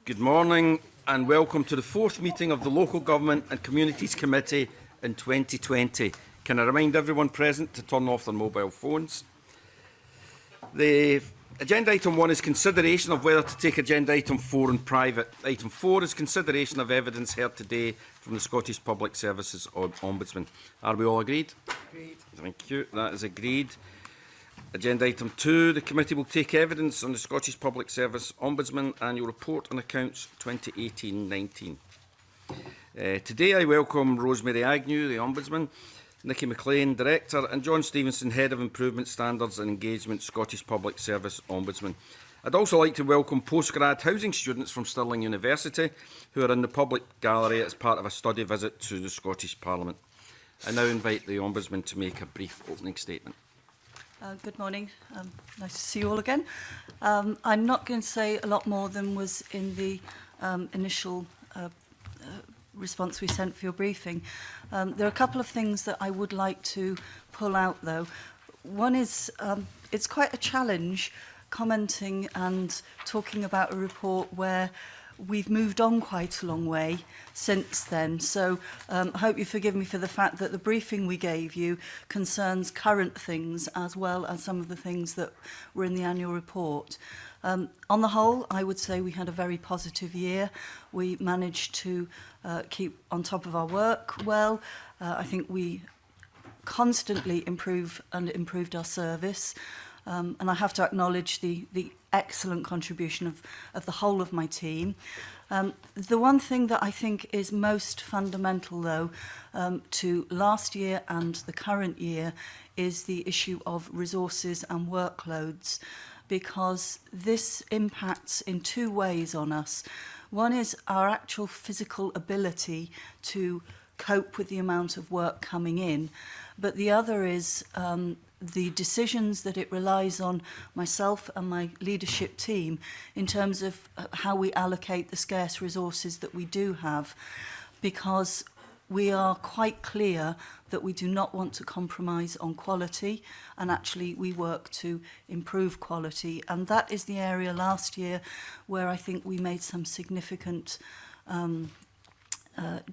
Good morning and welcome to the fourth meeting of the Local Government and Communities Committee in 2020. Can I remind everyone present to turn off their mobile phones? The agenda item 1 is consideration of whether to take agenda item 4 in private. Item 4 is consideration of evidence heard today from the Scottish Public Services Ombudsman. Are we all agreed? Agreed. Thank you. That is agreed. Agenda item 2, the committee will take evidence on the Scottish Public Service Ombudsman Annual Report on Accounts 2018-19. Today I welcome Rosemary Agnew, the Ombudsman, Nicky McLean, Director, and John Stevenson, Head of Improvement Standards and Engagement, Scottish Public Service Ombudsman. I'd also like to welcome postgrad housing students from Stirling University who are in the public gallery as part of a study visit to the Scottish Parliament. I now invite the Ombudsman to make a brief opening statement. Good morning. Nice to see you all again. I'm not going to say a lot more than was in the initial response we sent for your briefing. There are a couple of things that I would like to pull out, though. One is it's quite a challenge commenting and talking about a report where we've moved on quite a long way since then. So I hope you forgive me for the fact that the briefing we gave you concerns current things as well as some of the things that were in the annual report. On the whole, I would say we had a very positive year. We managed to keep on top of our work well. I think we constantly improved our service. And I have to acknowledge the excellent contribution of the whole of my team. The one thing that I think is most fundamental, though, to last year and the current year is the issue of resources and workloads, because this impacts in two ways on us. One is our actual physical ability to cope with the amount of work coming in, but the other is the decisions that it relies on myself and my leadership team in terms of how we allocate the scarce resources that we do have, because we are quite clear that we do not want to compromise on quality, and actually we work to improve quality. And that is the area last year where I think we made some significant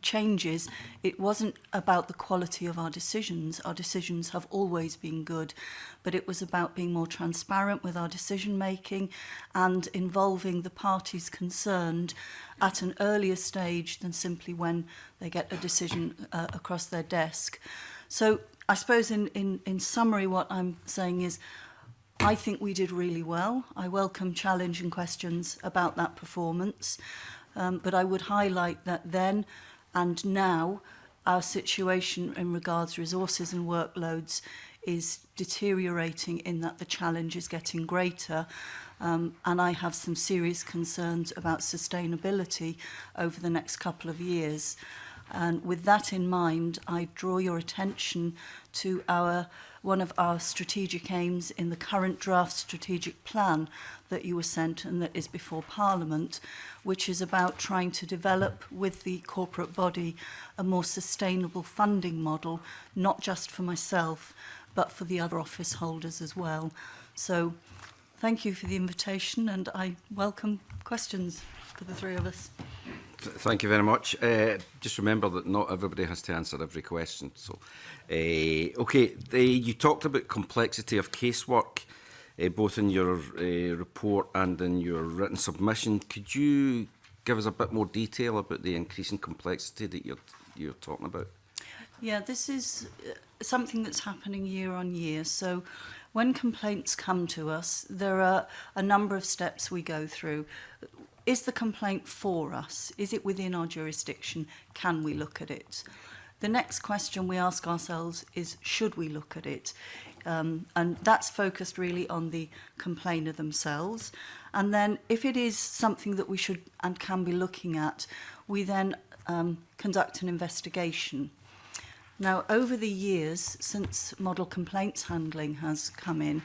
changes. It wasn't about the quality of our decisions. Our decisions have always been good, but it was about being more transparent with our decision making and involving the parties concerned at an earlier stage than simply when they get a decision across their desk. So I suppose in summary what I'm saying is I think we did really well. I welcome challenge and questions about that performance. But I would highlight that then and now our situation in regards to resources and workloads is deteriorating in that the challenge is getting greater. And I have some serious concerns about sustainability over the next couple of years. And with that in mind, I draw your attention to one of our strategic aims in the current draft strategic plan that you were sent and that is before Parliament, which is about trying to develop with the corporate body a more sustainable funding model, not just for myself, but for the other office holders as well. So thank you for the invitation, and I welcome questions for the three of us. Thank you very much. Just remember that not everybody has to answer every question. So, you talked about complexity of casework, both in your report and in your written submission. Could you give us a bit more detail about the increasing complexity that you're talking about? Yeah, this is something that's happening year on year. So when complaints come to us, there are a number of steps we go through. Is the complaint for us? Is it within our jurisdiction? Can we look at it? The next question we ask ourselves is, should we look at it? And that's focused really on the complainer themselves. And then if it is something that we should and can be looking at, we then conduct an investigation. Now, over the years, since model complaints handling has come in,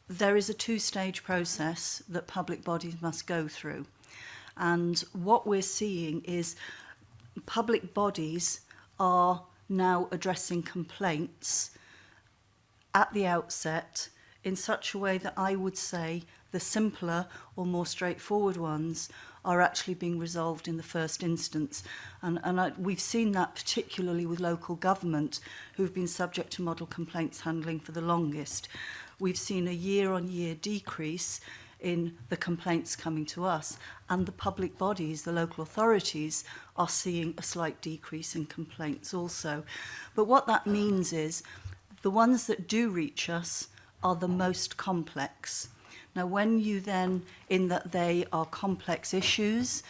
there is a two-stage process that public bodies must go through. And what we're seeing is public bodies are now addressing complaints at the outset in such a way that I would say the simpler or more straightforward ones are actually being resolved in the first instance. We've seen that particularly with local government, who've been subject to model complaints handling for the longest. We've seen a year-on-year decrease in the complaints coming to us, and the public bodies, the local authorities, are seeing a slight decrease in complaints also. But what that means is the ones that do reach us are the most complex. Now, when you then, in that they are complex issues,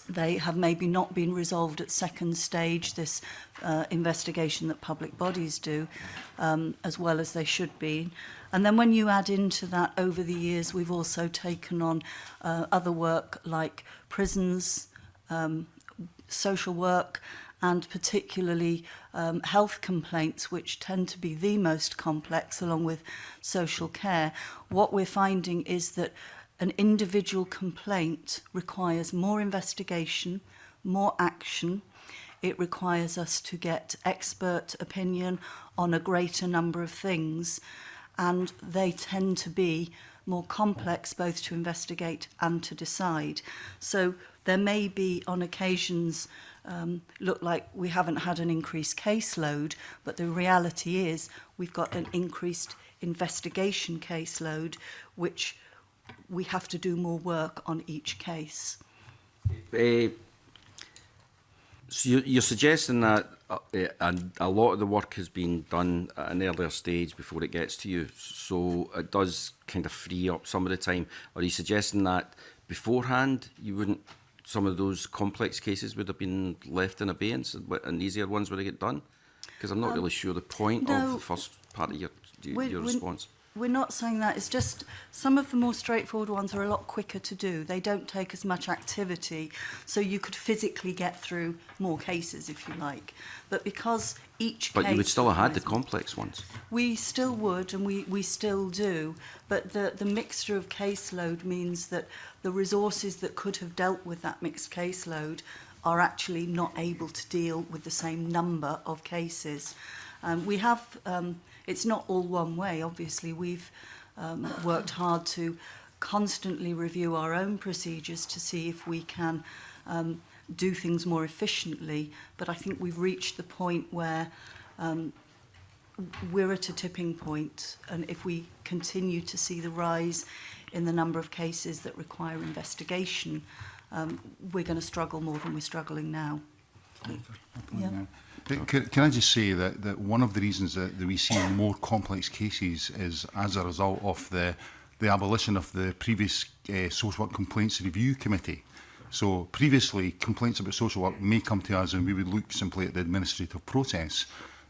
they have maybe not been resolved at second stage, this investigation that public bodies do, as well as they should be. And then when you add into that, over the years, we've also taken on other work like prisons, social work, and particularly health complaints, which tend to be the most complex, along with social care. What we're finding is that an individual complaint requires more investigation, more action. It requires us to get expert opinion on a greater number of things, and they tend to be more complex both to investigate and to decide. So there may be, on occasions, look like we haven't had an increased caseload, but the reality is we've got an increased investigation caseload, which we have to do more work on each case. So you're suggesting that a lot of the work has been done at an earlier stage before it gets to you, so it does kind of free up some of the time. Are you suggesting that beforehand you wouldn't, some of those complex cases would have been left in abeyance and easier ones would have get done? Because I'm not really sure the point of the first part of your response. We're not saying that. It's just some of the more straightforward ones are a lot quicker to do. They don't take as much activity, so you could physically get through more cases, if you like. But because each case... But you would still have had the complex ones. We still would, and we still do. But the mixture of caseload means that the resources that could have dealt with that mixed caseload are actually not able to deal with the same number of cases. We have... it's not all one way, obviously. We've worked hard to constantly review our own procedures to see if we can do things more efficiently. But I think we've reached the point where we're at a tipping point. And if we continue to see the rise in the number of cases that require investigation, we're going to struggle more than we're struggling now. Yeah. Can I just say that one of the reasons that we see more complex cases is as a result of the abolition of the previous Social Work Complaints Review Committee. So previously, complaints about social work may come to us and we would look simply at the administrative process.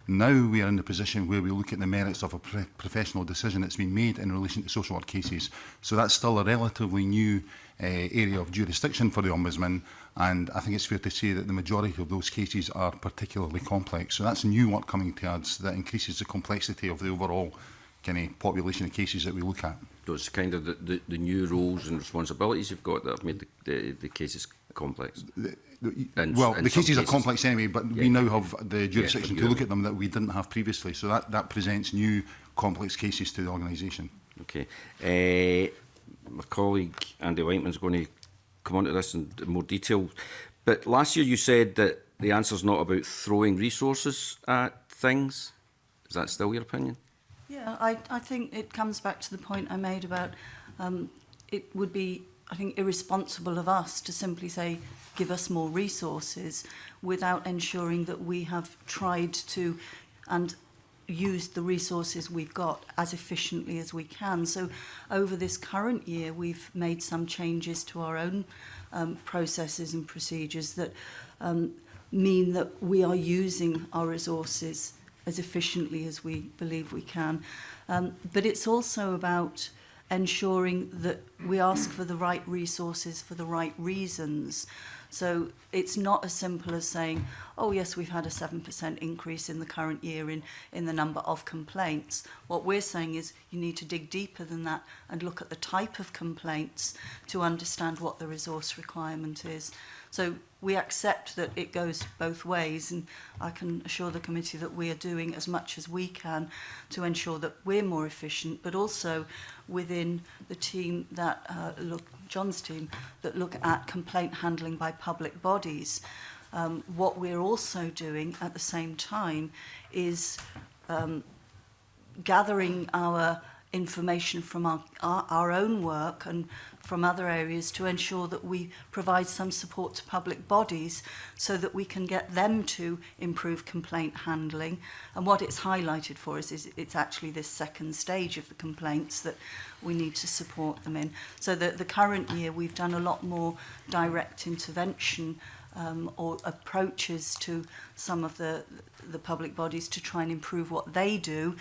Now we are in the position where we look at the merits of a professional decision that's been made in relation to social work cases. So that's still a relatively new area of jurisdiction for the Ombudsman, and I think it's fair to say that the majority of those cases are particularly complex. So that's new work coming to us that increases the complexity of the overall kind of population of cases that we look at. Those kind of the new roles and responsibilities you've got that have made the cases complex. The cases are complex anyway, but we now have the jurisdiction to look at them that we didn't have previously. So that presents new complex cases to the organisation. Okay. My colleague Andy Lightman's going to come on to this in more detail. But last year you said that the answer's not about throwing resources at things. Is that still your opinion? Yeah, I think it comes back to the point I made about it would be, I think, irresponsible of us to simply say, give us more resources without ensuring that we have tried to and used the resources we've got as efficiently as we can. So over this current year, we've made some changes to our own processes and procedures that mean that we are using our resources as efficiently as we believe we can. But it's also about ensuring that we ask for the right resources for the right reasons. So it's not as simple as saying, oh yes, we've had a 7% increase in the current year in the number of complaints. What we're saying is you need to dig deeper than that and look at the type of complaints to understand what the resource requirement is. So we accept that it goes both ways, and I can assure the committee that we are doing as much as we can to ensure that we're more efficient, but also within the team that John's team, that look at complaint handling by public bodies. What we're also doing at the same time is gathering our information from our own work and from other areas to ensure that we provide some support to public bodies so that we can get them to improve complaint handling. And what it's highlighted for us is it's actually this second stage of the complaints that we need to support them in. So the current year we've done a lot more direct intervention or approaches to some of the public bodies to try and improve what they do,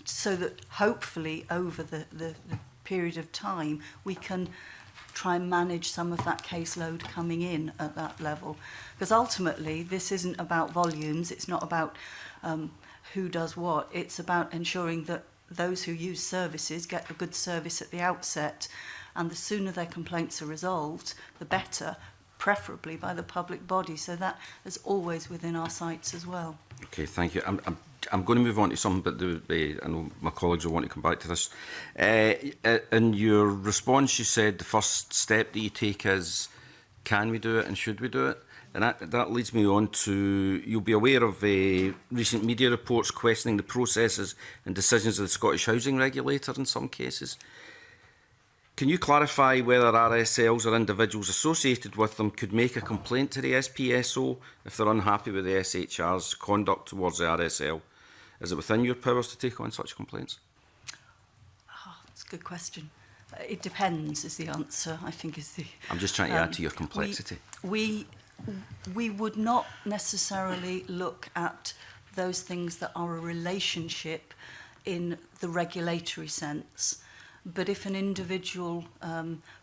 so that hopefully over the period of time we can try and manage some of that caseload coming in at that level. Because ultimately this isn't about volumes, it's not about who does what, it's about ensuring that those who use services get a good service at the outset, and the sooner their complaints are resolved, the better, preferably by the public body. So that is always within our sights as well. Okay, thank you. I'm going to move on to something, but I know my colleagues will want to come back to this. In your response, you said the first step that you take is, can we do it and should we do it? And that leads me on to, you'll be aware of recent media reports questioning the processes and decisions of the Scottish Housing Regulator in some cases. Can you clarify whether RSLs or individuals associated with them could make a complaint to the SPSO if they're unhappy with the SHR's conduct towards the RSL? Is it within your powers to take on such complaints? Oh, that's a good question. It depends is the answer, I think is the... I'm just trying to add to your complexity. We would not necessarily look at those things that are a relationship in the regulatory sense. But if an individual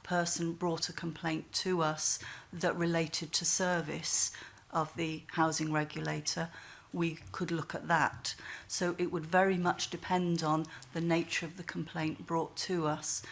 person brought a complaint to us that related to service of the housing regulator, we could look at that. So it would very much depend on the nature of the complaint brought to us.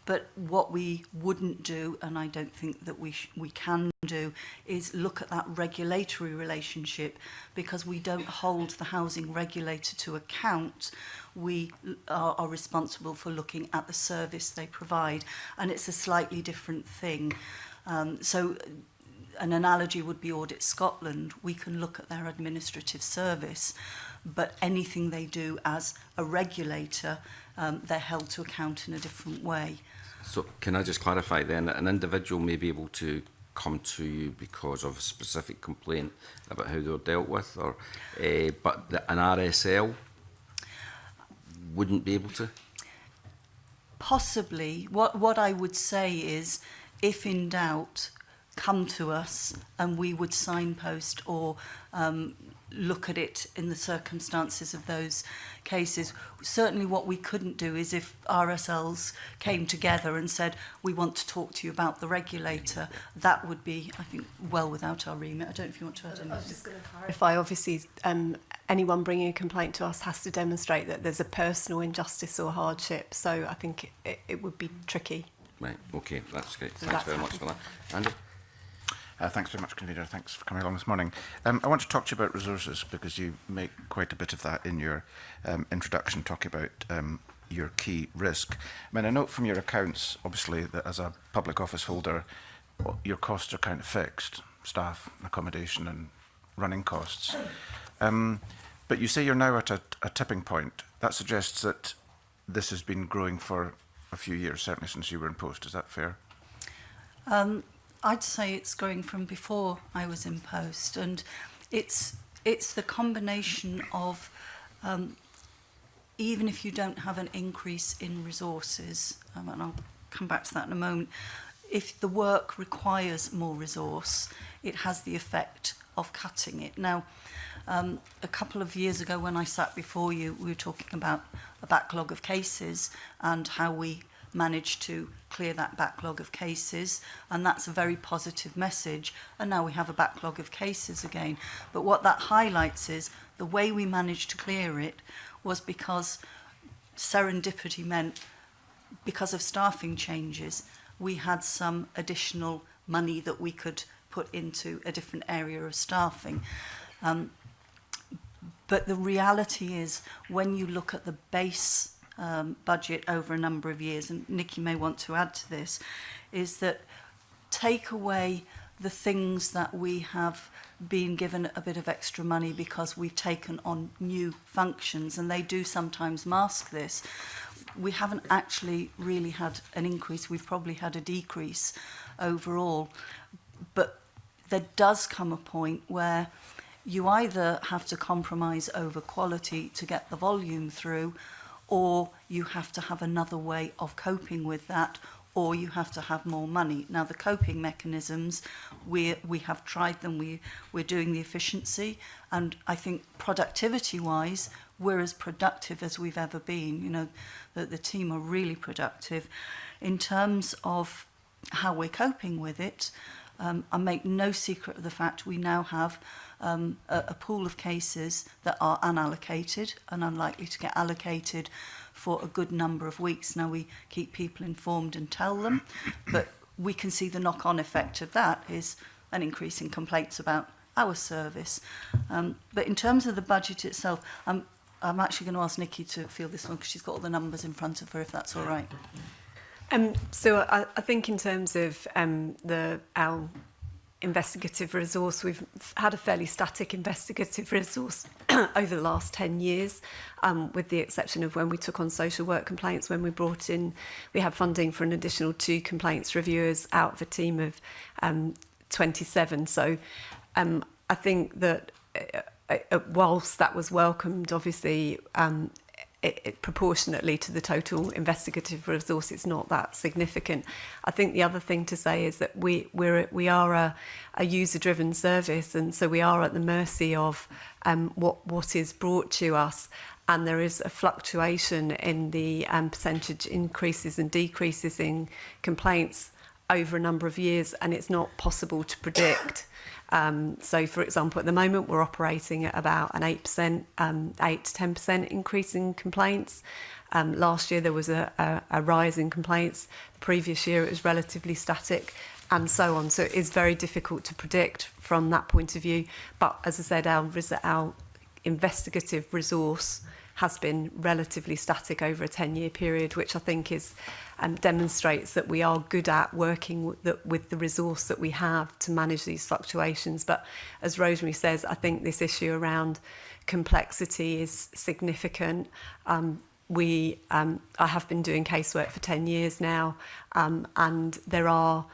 But what we wouldn't do, and I don't think that we can do, is look at that regulatory relationship, because we don't hold the housing regulator to account. We are responsible for looking at the service they provide, and it's a slightly different thing. So an analogy would be Audit Scotland. We can look at their administrative service, but anything they do as a regulator, they're held to account in a different way. So can I just clarify then that an individual may be able to come to you because of a specific complaint about how they're dealt with, or but an RSL wouldn't be able to? Possibly. What I would say is, if in doubt, come to us and we would signpost or look at it in the circumstances of those cases. Certainly what we couldn't do is if RSLs came together and said, we want to talk to you about the regulator, that would be, I think, well without our remit. I don't know if you want to add anything. I was just going to clarify, obviously, anyone bringing a complaint to us has to demonstrate that there's a personal injustice or hardship, so I think it would be tricky. Right, okay, that's great. So Thanks that's very much for that. Andrew? Thanks very much, Convener. Thanks for coming along this morning. I want to talk to you about resources, because you make quite a bit of that in your introduction, talking about your key risk. I mean, I note from your accounts, obviously, that as a public office holder, your costs are kind of fixed, staff, accommodation and running costs. But you say you're now at a tipping point. That suggests that this has been growing for a few years, certainly since you were in post. Is that fair? I'd say it's growing from before I was in post, and it's the combination of even if you don't have an increase in resources, and I'll come back to that in a moment, if the work requires more resource, it has the effect of cutting it. Now, a couple of years ago when I sat before you, we were talking about a backlog of cases and how we managed to clear that backlog of cases, and that's a very positive message. And now we have a backlog of cases again. But what that highlights is the way we managed to clear it was because serendipity meant, because of staffing changes, we had some additional money that we could put into a different area of staffing. But the reality is, when you look at the base budget over a number of years, and Nikki may want to add to this, is that take away the things that we have been given a bit of extra money because we've taken on new functions, and they do sometimes mask this. We haven't actually really had an increase. We've probably had a decrease overall. But there does come a point where you either have to compromise over quality to get the volume through, or you have to have another way of coping with that, or you have to have more money. Now, the coping mechanisms, we have tried them. We're doing the efficiency, and I think productivity-wise, we're as productive as we've ever been. You know, the team are really productive. In terms of how we're coping with it, I make no secret of the fact we now have a pool of cases that are unallocated and unlikely to get allocated for a good number of weeks. Now, we keep people informed and tell them, but we can see the knock-on effect of that is an increase in complaints about our service. But in terms of the budget itself, I'm actually going to ask Nikki to field this one because she's got all the numbers in front of her, if that's all right. So I think in terms of our investigative resource, we've had a fairly static investigative resource over the last 10 years, with the exception of when we took on social work complaints, when we had funding for an additional 2 complaints reviewers out of a team of 27. So I think that whilst that was welcomed, obviously, it proportionately to the total investigative resource, it's not that significant. I think the other thing to say is that we are a user-driven service, and so we are at the mercy of what is brought to us, and there is a fluctuation in the percentage increases and decreases in complaints over a number of years, and it's not possible to predict. So, for example, at the moment we're operating at about an 8 to 10% increase in complaints. Last year there was a rise in complaints. The previous year it was relatively static, and so on. So it is very difficult to predict from that point of view. But as I said, our investigative resource has been relatively static over a 10-year period, which I think is demonstrates that we are good at working with the resource that we have to manage these fluctuations. But as Rosemary says, I think this issue around complexity is significant. I have been doing casework for 10 years now, and there are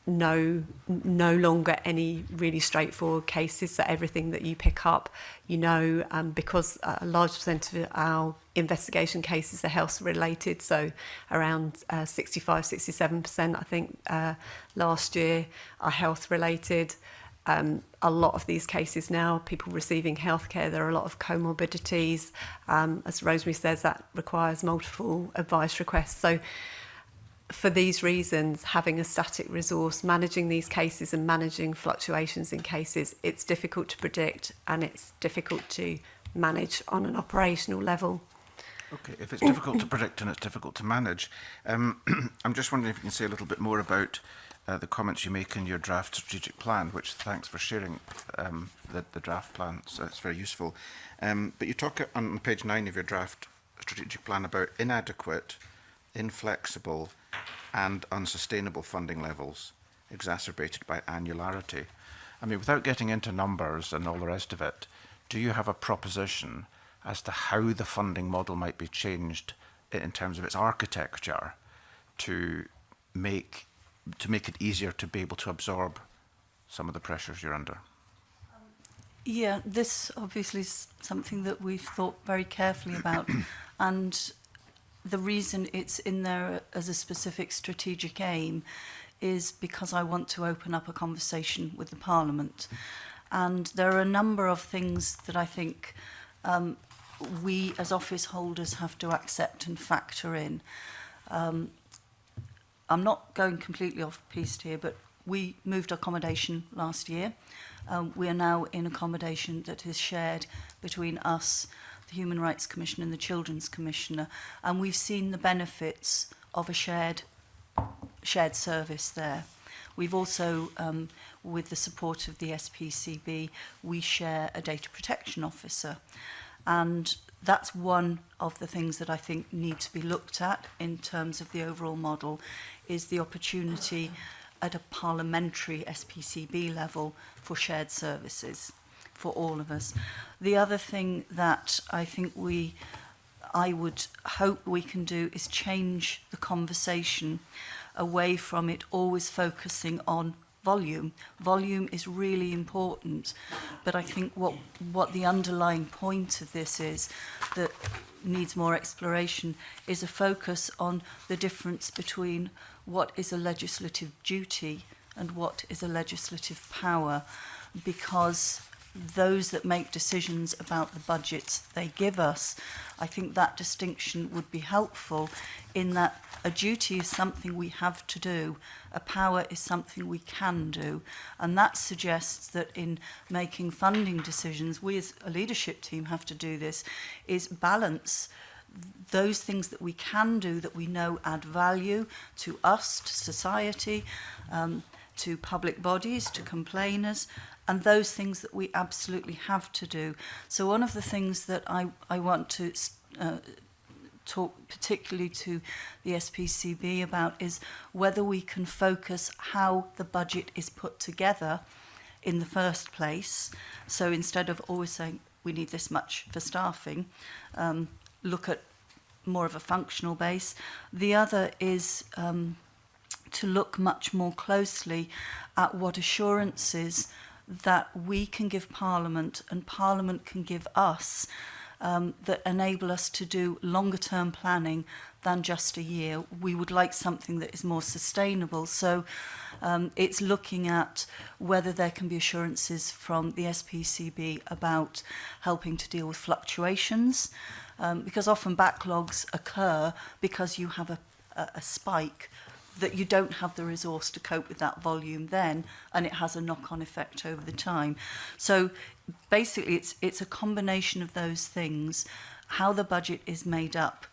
no longer any really straightforward cases. So everything that you pick up, because a large percent of our investigation cases are health related, so around 65-67% I think last year are health related. A lot of these cases now, people receiving healthcare, there are a lot of comorbidities. As Rosemary says, that requires multiple advice requests. So for these reasons, having a static resource, managing these cases and managing fluctuations in cases, it's difficult to predict and it's difficult to manage on an operational level. Okay, if it's difficult to predict and it's difficult to manage, I'm just wondering if you can say a little bit more about the comments you make in your draft strategic plan, which thanks for sharing the draft plan, so it's very useful. But you talk on page 9 of your draft strategic plan about inadequate, inflexible and unsustainable funding levels exacerbated by annularity. I mean, without getting into numbers and all the rest of it, do you have a proposition as to how the funding model might be changed in terms of its architecture to make it easier to be able to absorb some of the pressures you're under? Yeah, this obviously is something that we've thought very carefully about, and the reason it's in there as a specific strategic aim is because I want to open up a conversation with the Parliament. And there are a number of things that I think we as office holders have to accept and factor in. I'm not going completely off piste here, but we moved accommodation last year. We are now in accommodation that is shared between us, the Human Rights Commission and the Children's Commissioner, and we've seen the benefits of a shared service there. We've also, with the support of the SPCB, we share a data protection officer, and that's one of the things that I think need to be looked at in terms of the overall model, is the opportunity at a parliamentary SPCB level for shared services for all of us. The other thing that I think I would hope we can do is change the conversation away from it always focusing on volume. Volume is really important, but I think what the underlying point of this is that needs more exploration is a focus on the difference between what is a legislative duty and what is a legislative power, because those that make decisions about the budgets they give us, I think that distinction would be helpful in that a duty is something we have to do, a power is something we can do, and that suggests that in making funding decisions, we as a leadership team have to do this, is balance those things that we can do that we know add value to us, to society, to public bodies, to complainers, and those things that we absolutely have to do. So one of the things that I want to talk particularly to the SPCB about is whether we can focus how the budget is put together in the first place. So instead of always saying we need this much for staffing, look at more of a functional base. The other is to look much more closely at what assurances that we can give Parliament and Parliament can give us that enable us to do longer term planning than just a year. We would like something that is more sustainable. So it's looking at whether there can be assurances from the SPCB about helping to deal with fluctuations, because often backlogs occur because you have a spike that you don't have the resource to cope with that volume then, and it has a knock-on effect over the time. So basically it's a combination of those things, how the budget is made up,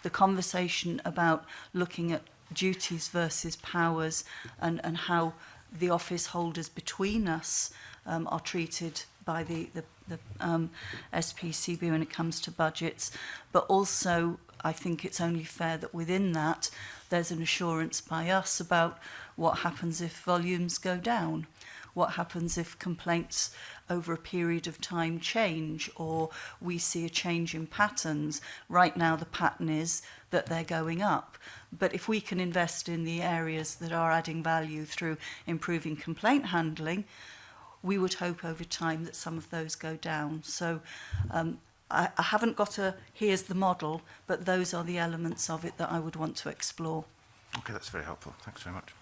the conversation about looking at duties versus powers, and how the office holders between us are treated by the SPCB when it comes to budgets, but also I think it's only fair that within that there's an assurance by us about what happens if volumes go down, what happens if complaints over a period of time change, or we see a change in patterns. Right now the pattern is that they're going up, but if we can invest in the areas that are adding value through improving complaint handling, we would hope over time that some of those go down. So I haven't got here's the model, but those are the elements of it that I would want to explore. Okay, that's very helpful. Thanks very much.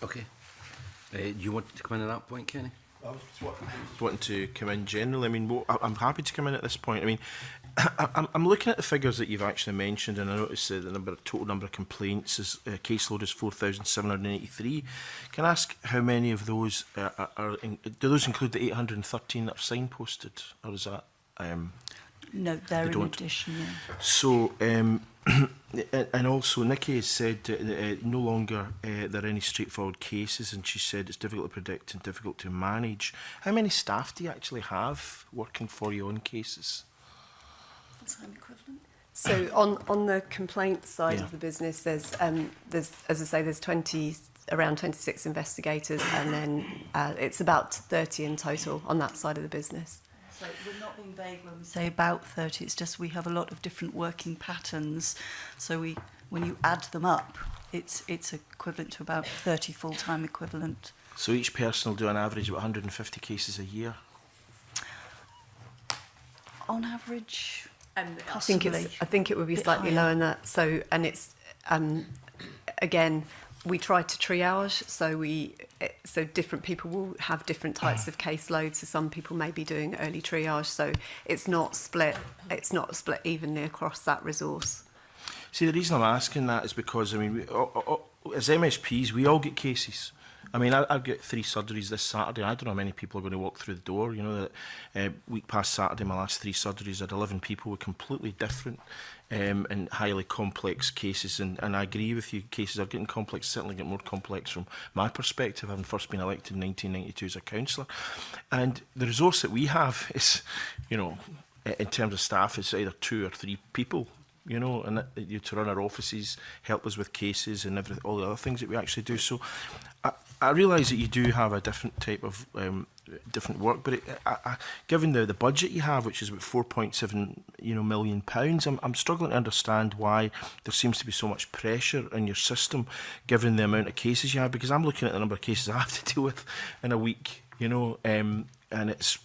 Okay. Do you want to come in at that point, Kenny? I was just wanting to come in generally. I mean, I'm happy to come in at this point. I mean, I'm looking at the figures that you've actually mentioned, and I noticed the total number of complaints is caseload is 4,783. Can I ask how many of those do those include the 813 that are signposted, or is that? No, they're in addition. Yeah. So, and also Nikki has said that no longer there are any straightforward cases, and she said it's difficult to predict and difficult to manage. How many staff do you actually have working for you on cases? Time equivalent. So on the complaint side of the business, there's as I say, there's around 26 investigators, and then it's about 30 in total on that side of the business. So we're not being vague when we say about 30, it's just we have a lot of different working patterns. So when you add them up, it's equivalent to about 30 full-time equivalent. So each person will do an average of 150 cases a year? On average, I think it would be slightly lower than that. So, and it's again, we try to triage, so different people will have different types of caseloads. So some people may be doing early triage, so it's not split evenly across that resource. See, the reason I'm asking that is because, I mean, as MSPs, we all get cases. I mean, I've got 3 surgeries this Saturday. I don't know how many people are going to walk through the door. You know, that week past Saturday, my last 3 surgeries, I had 11 people with completely different and highly complex cases. And I agree with you, cases are getting complex, certainly getting more complex from my perspective, having first been elected in 1992 as a councillor. And the resource that we have is, you know, in terms of staff, it's either 2 or 3 people. You know, and you to run our offices, help us with cases and all the other things that we actually do. So I realise that you do have a different type of different work, but given the budget you have, which is about £4.7 million, I'm struggling to understand why there seems to be so much pressure in your system, given the amount of cases you have. Because I'm looking at the number of cases I have to deal with in a week, you know, and it's,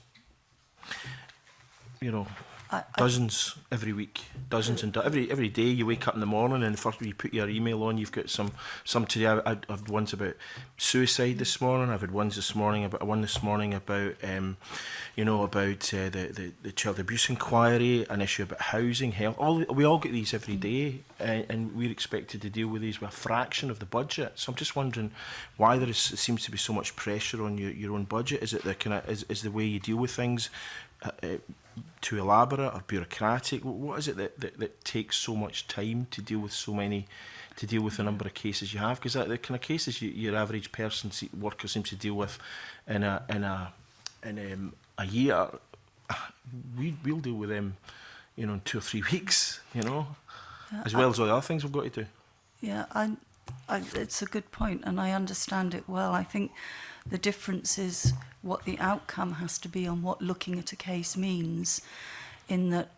you know, dozens every week, dozens, and every day you wake up in the morning and first you put your email on, you've got some today. I've had ones about suicide this morning. I've had ones this morning about the child abuse inquiry, an issue about housing, health. We all get these every day, and we're expected to deal with these with a fraction of the budget. So I'm just wondering why there seems to be so much pressure on your own budget. Is it is the way you deal with things too elaborate or bureaucratic? What is it that takes so much time to deal with the number of cases you have? Because the kind of cases your average person worker seems to deal with in a year, we'll deal with them, you know, in 2 or 3 weeks, you know, as well as all the other things we've got to do. Yeah, it's a good point, and I understand it well. I think the difference is what the outcome has to be on what looking at a case means, in that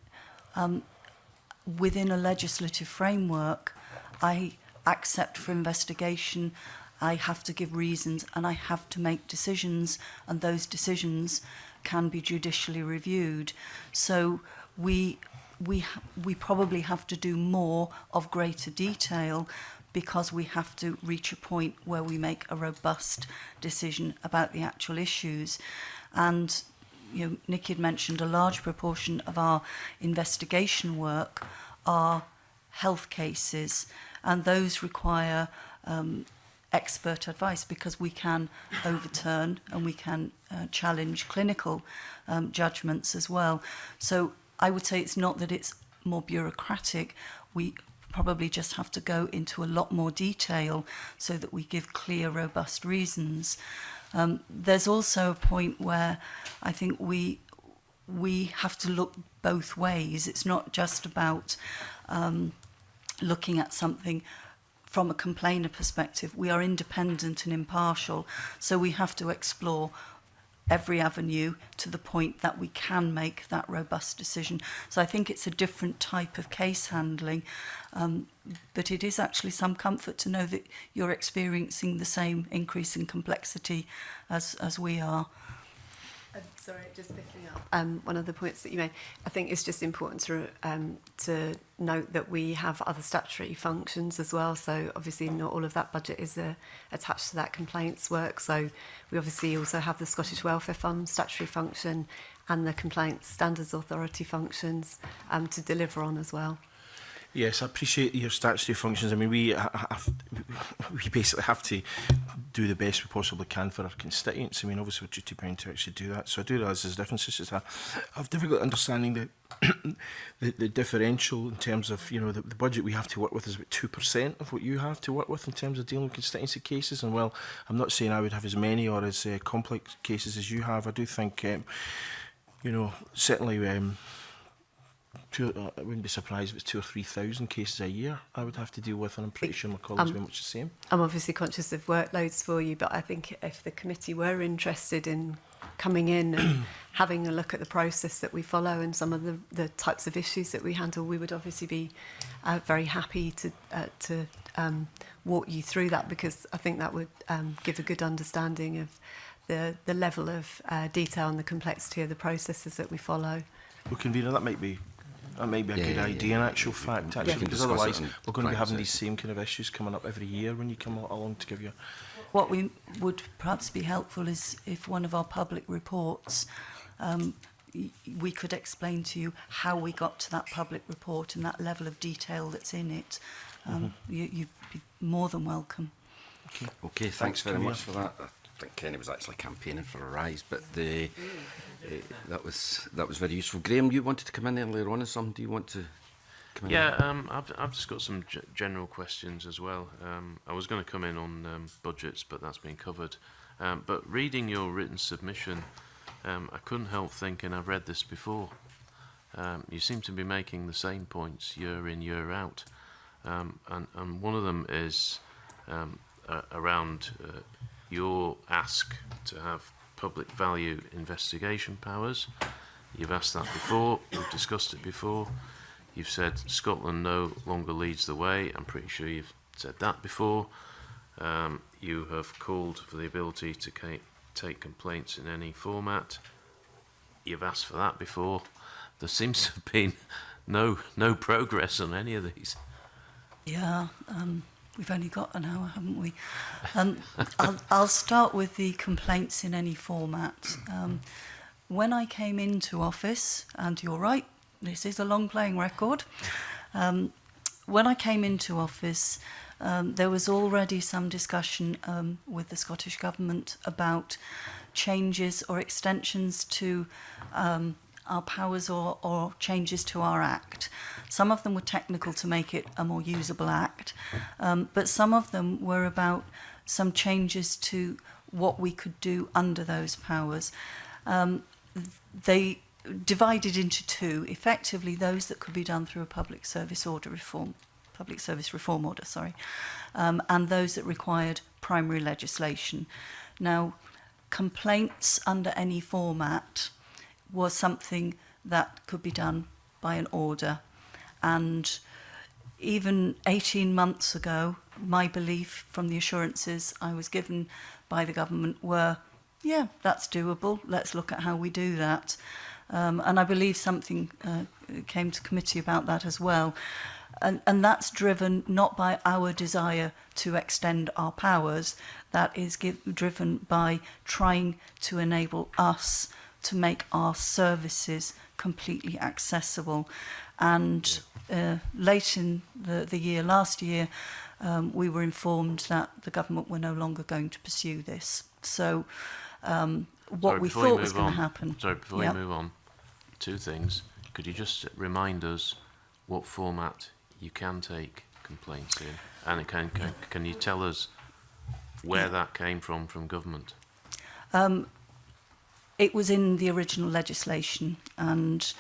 within a legislative framework, I accept for investigation, I have to give reasons, and I have to make decisions, and those decisions can be judicially reviewed. So we probably have to do more of greater detail, because we have to reach a point where we make a robust decision about the actual issues. And you know, Nicky had mentioned a large proportion of our investigation work are health cases, and those require expert advice, because we can overturn and we can challenge clinical judgments as well. So I would say it's not that it's more bureaucratic. We probably just have to go into a lot more detail so that we give clear, robust reasons. There's also a point where I think we have to look both ways. It's not just about looking at something from a complainer perspective. We are independent and impartial, so we have to explore every avenue to the point that we can make that robust decision. So I think it's a different type of case handling, but it is actually some comfort to know that you're experiencing the same increase in complexity as we are. Sorry, just picking up one of the points that you made. I think it's just important to note that we have other statutory functions as well. So obviously not all of that budget is attached to that complaints work. So we obviously also have the Scottish Welfare Fund statutory function and the Complaints Standards Authority functions to deliver on as well. Yes, I appreciate your statutory functions. I mean, we basically have to do the best we possibly can for our constituents. I mean, obviously we're duty bound to actually do that. So I do realise there's differences. It's I've difficult understanding the differential in terms of, you know, the budget we have to work with is about 2% of what you have to work with in terms of dealing with constituency cases. And well, I'm not saying I would have as many or as complex cases as you have. I do think, you know, certainly. I wouldn't be surprised if it's 2,000 or 3,000 cases a year I would have to deal with, and I'm pretty sure my colleagues will be much the same. I'm obviously conscious of workloads for you, but I think if the committee were interested in coming in and having a look at the process that we follow and some of the types of issues that we handle, we would obviously be very happy to walk you through that, because I think that would give a good understanding of the level of detail and the complexity of the processes that we follow. Well, convener, that might be a good idea in actual fact, actually, because otherwise we're going to be having these same kind of issues coming up every year when you come along to give you. What we would perhaps be helpful is if one of our public reports we could explain to you how we got to that public report and that level of detail that's in it, you'd be more than welcome. Okay, thanks very much for that. I think Kenny was actually campaigning for a rise, but that was very useful. Graham, you wanted to come in earlier on, or something? Do you want to come in? Yeah, I've just got some general questions as well. I was going to come in on budgets, but that's been covered. But reading your written submission, I couldn't help thinking I've read this before. You seem to be making the same points year in, year out. And one of them is around your ask to have public value investigation powers. You've asked that before, we've discussed it before. You've said Scotland no longer leads the way. I'm pretty sure you've said that before. You have called for the ability to take complaints in any format. You've asked for that before. There seems to have been no progress on any of these. Yeah, we've only got an hour, haven't we? I'll start with the complaints in any format. When I came into office, and you're right, this is a long playing record. When I came into office, there was already some discussion with the Scottish Government about changes or extensions to our powers or changes to our Act. Some of them were technical to make it a more usable Act, but some of them were about some changes to what we could do under those powers. They divided into two, effectively those that could be done through a public service reform order, and those that required primary legislation. Now, complaints under any format was something that could be done by an order, and even 18 months ago, my belief from the assurances I was given by the government were, yeah, that's doable, let's look at how we do that. And I believe something came to committee about that as well. And that's driven not by our desire to extend our powers, that is driven by trying to enable us to make our services completely accessible. And late in the year, last year, we were informed that the government were no longer going to pursue this. So what we thought was going to happen... Sorry, before we move on, two things. Could you just remind us what format you can take complaints in? And can you tell us where that came from government? It was in the original legislation, and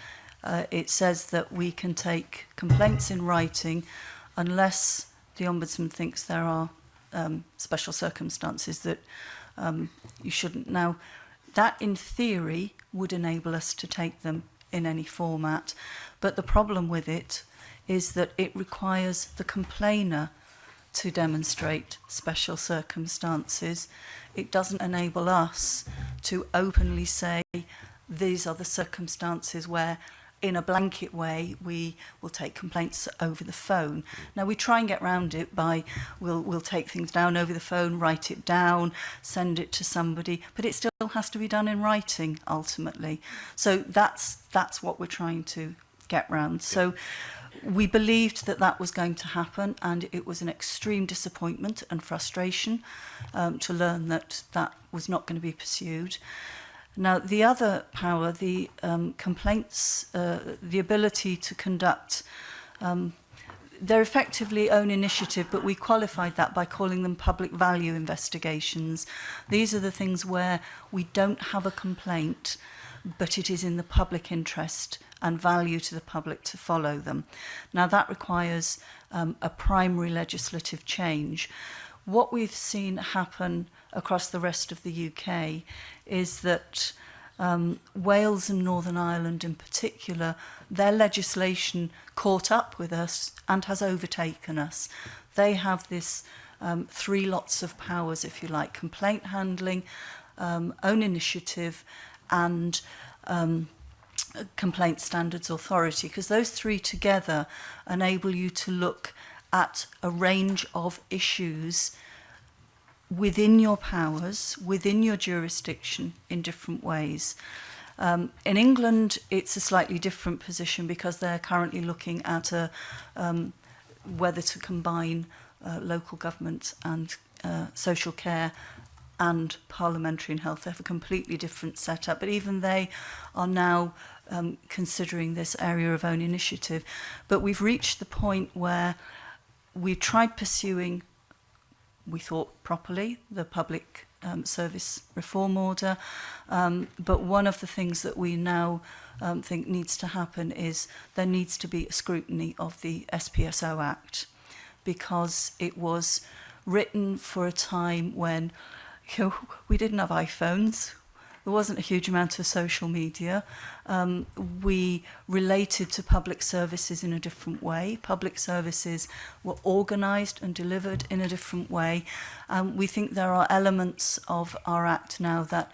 it says that we can take complaints in writing unless the Ombudsman thinks there are special circumstances that you shouldn't. Now, that in theory would enable us to take them in any format, but the problem with it is that it requires the complainer to demonstrate special circumstances. It doesn't enable us to openly say these are the circumstances where in a blanket way we will take complaints over the phone. Now we try and get around it by we'll take things down over the phone, write it down, send it to somebody, but it still has to be done in writing ultimately. So that's what we're trying to get round. So we believed that was going to happen, and it was an extreme disappointment and frustration to learn that was not going to be pursued. Now, the other power, the complaints, the ability to conduct, they're effectively own initiative, but we qualified that by calling them public value investigations. These are the things where we don't have a complaint, but it is in the public interest and value to the public to follow them. Now, that requires a primary legislative change. What we've seen happen across the rest of the UK is that Wales and Northern Ireland in particular, their legislation caught up with us and has overtaken us. They have this 3 lots of powers, if you like: complaint handling, own initiative, and complaint standards authority, because those 3 together enable you to look at a range of issues within your powers, within your jurisdiction in different ways. In England, it's a slightly different position because they're currently looking at whether to combine local government and social care and parliamentary and health. They have a completely different setup, but even they are now considering this area of own initiative. But we've reached the point where we tried pursuing, we thought properly, the public service reform order, but one of the things that we now think needs to happen is there needs to be a scrutiny of the SPSO Act, because it was written for a time when we didn't have iPhones. There wasn't a huge amount of social media. We related to public services in a different way. Public services were organised and delivered in a different way. We think there are elements of our Act now that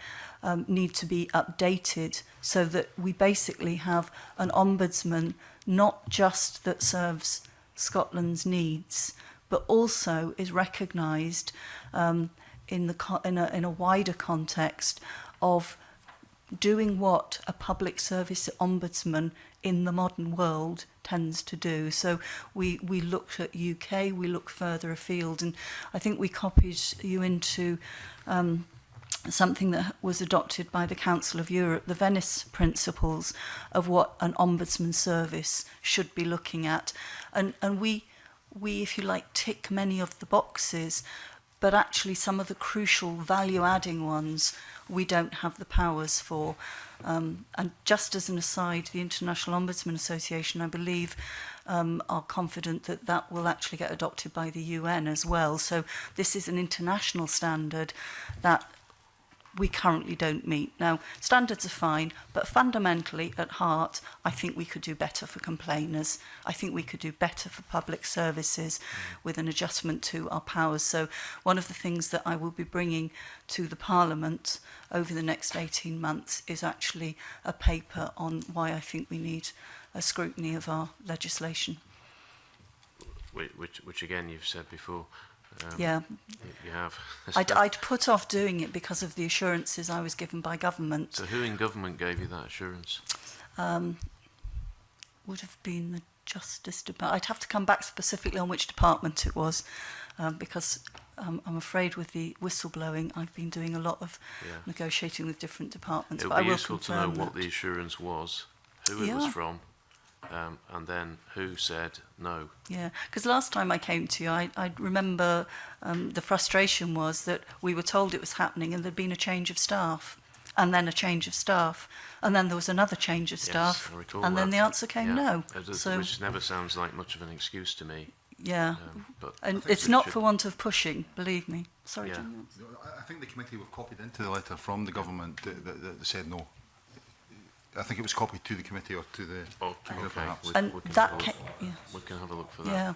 need to be updated so that we basically have an ombudsman not just that serves Scotland's needs, but also is recognised in a wider context of doing what a public service ombudsman in the modern world tends to do. So we looked at UK, we look further afield, and I think we copied you into something that was adopted by the Council of Europe, the Venice Principles of what an ombudsman service should be looking at. And we, if you like, tick many of the boxes, but actually some of the crucial value-adding ones we don't have the powers for. And just as an aside, the International Ombudsman Association, I believe, are confident that that will actually get adopted by the UN as well. So this is an international standard that we currently don't meet. Now, standards are fine, but fundamentally, at heart, I think we could do better for complainers. I think we could do better for public services with an adjustment to our powers. So one of the things that I will be bringing to the Parliament over the next 18 months is actually a paper on why I think we need a scrutiny of our legislation. Which again, you've said before. Yeah. You have. I'd put off doing it because of the assurances I was given by government. So who in government gave you that assurance? Would have been the Justice Department. I'd have to come back specifically on which department it was, because I'm afraid with the whistleblowing, I've been doing a lot of negotiating with different departments. It but would I be will useful to know confirm what that. the assurance was, who it was from, and then who said no. Yeah, because last time I came to you, I remember the frustration was that we were told it was happening and there'd been a change of staff, and then a change of staff, and then there was another change of staff, I recall and then that. the answer came no. So, Which never sounds like much of an excuse to me. yeah, But and I think it's we not should- for want of pushing, believe me. Sorry, Yeah. Jim. I think the committee were copied into the letter from the government that said no. I think it was copied to the committee or to the Oh, Chamber, okay. perhaps. We And can that have a came, look. yeah. We can have a look for that. Yeah,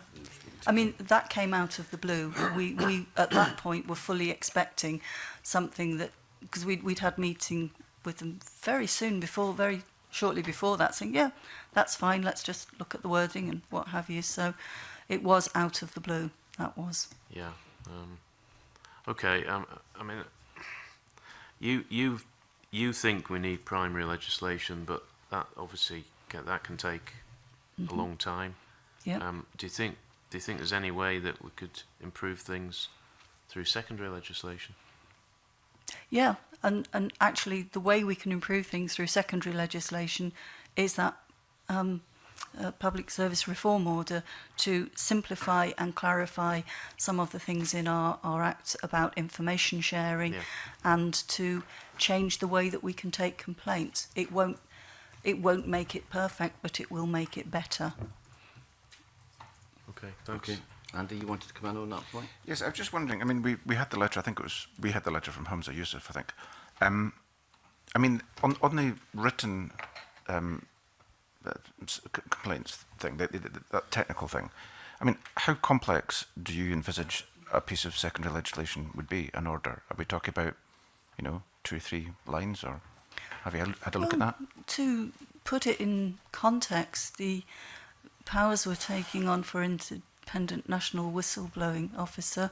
I mean, that came out of the blue. We at that point were fully expecting something that, because we'd had meeting with them very shortly before that, saying, yeah, that's fine, let's just look at the wording and what have you. So it was out of the blue, that was. Yeah. Okay. I mean, you think we need primary legislation, but that obviously that can take a long time. Yeah. Do you think there's any way that we could improve things through secondary legislation? Yeah, and actually the way we can improve things through secondary legislation is that public service reform order to simplify and clarify some of the things in our Act about information sharing, and to change the way that we can take complaints. It won't make it perfect, but it will make it better. Okay, thanks. Okay. Andy, you wanted to come in on that point? Yes, I was just wondering, I mean, we had the letter, we had the letter from Hamza Yusuf, I think. I mean, on the written complaints thing, that technical thing, I mean, how complex do you envisage a piece of secondary legislation would be, an order? Are we talking about, 2 or 3 lines, or have you had a look at that? To put it in context, the powers we're taking on for independent national whistleblowing officer,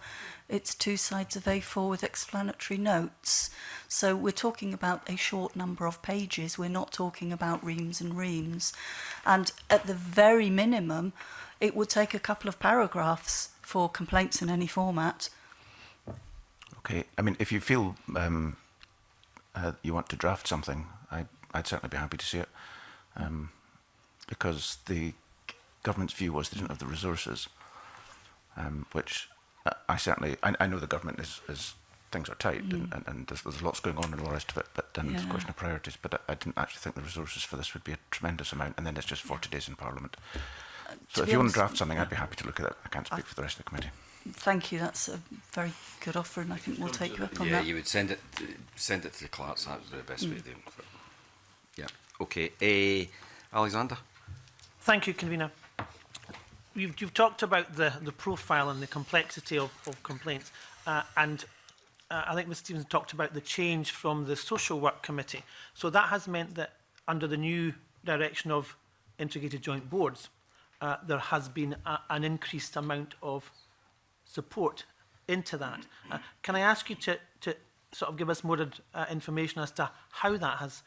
it's 2 sides of A4 with explanatory notes. So we're talking about a short number of pages. We're not talking about reams and reams. And at the very minimum, it would take a couple of paragraphs for complaints in any format. Okay, I mean, if you feel you want to draft something, I'd certainly be happy to see it, because the government's view was they didn't have the resources, which I know the government is things are tight and there's lots going on and all the rest of it, but then it's a question of priorities. But I didn't actually think the resources for this would be a tremendous amount, and then it's just 40 days in Parliament. So if you want to draft something, I'd be happy to look at it. I can't speak for the rest of the committee. Thank you. That's a very good offer, and I think we'll take you up on Yeah, that. you would send it to the clerks. That would be the best way to do it. Yeah. Okay. Alexander. Thank you, Convener. You've talked about the profile and the complexity of complaints, and I think Mr Stevens talked about the change from the Social Work Committee. So that has meant that under the new direction of integrated joint boards, there has been an increased amount of support into that. Can I ask you to sort of give us more information as to how that has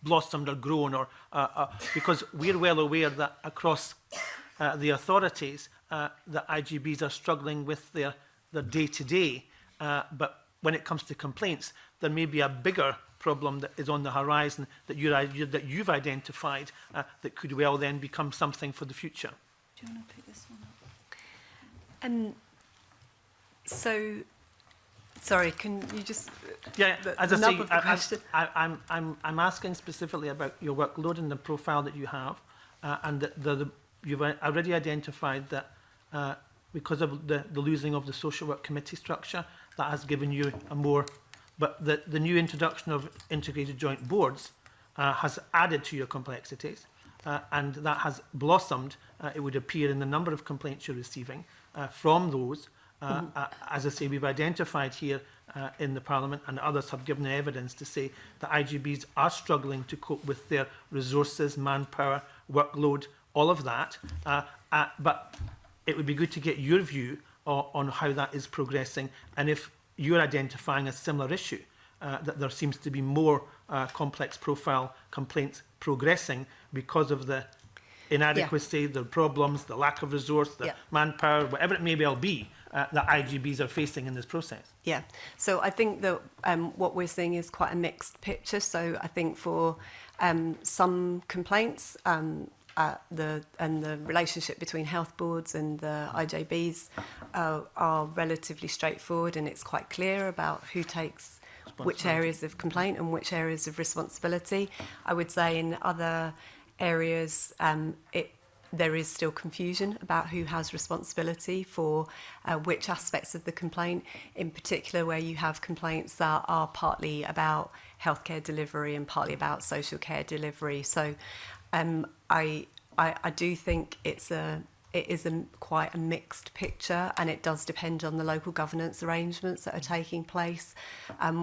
blossomed or grown, or because we're well aware that across the authorities, the IGBs are struggling with their day-to-day, but when it comes to complaints, there may be a bigger problem that is on the horizon that you've identified that could well then become something for the future. Do you want to pick this one up? So, sorry, can you just... Yeah, as I say, I'm I'm asking specifically about your workload and the profile that you have, and that you've already identified that because of the losing of the Social Work Committee structure, that has given you a more... But the new introduction of integrated joint boards has added to your complexities, and that has blossomed, it would appear, in the number of complaints you're receiving from those. As I say, we've identified here in the Parliament, and others have given evidence to say that IGBs are struggling to cope with their resources, manpower, workload, all of that. But it would be good to get your view on how that is progressing, and if you're identifying a similar issue, that there seems to be more complex profile complaints progressing because of the inadequacy, the problems, the lack of resource, the manpower, whatever it may well be, that IGBs are facing in this process. Yeah, so I think that what we're seeing is quite a mixed picture. So I think for some complaints, the relationship between health boards and the IJBs are relatively straightforward, and it's quite clear about who takes which areas of complaint and which areas of responsibility. I would say in other areas there is still confusion about who has responsibility for which aspects of the complaint, in particular where you have complaints that are partly about healthcare delivery and partly about social care delivery. So I do think it is quite a mixed picture, and it does depend on the local governance arrangements that are taking place.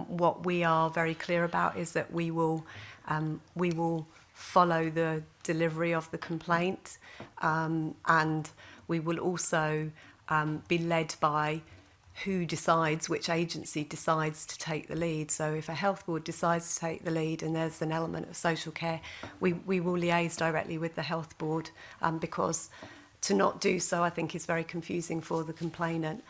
What we are very clear about is that we will follow the delivery of the complaint, and we will also be led by who decides, which agency decides to take the lead. So if a health board decides to take the lead and there's an element of social care, we will liaise directly with the health board, because to not do so, I think, is very confusing for the complainant.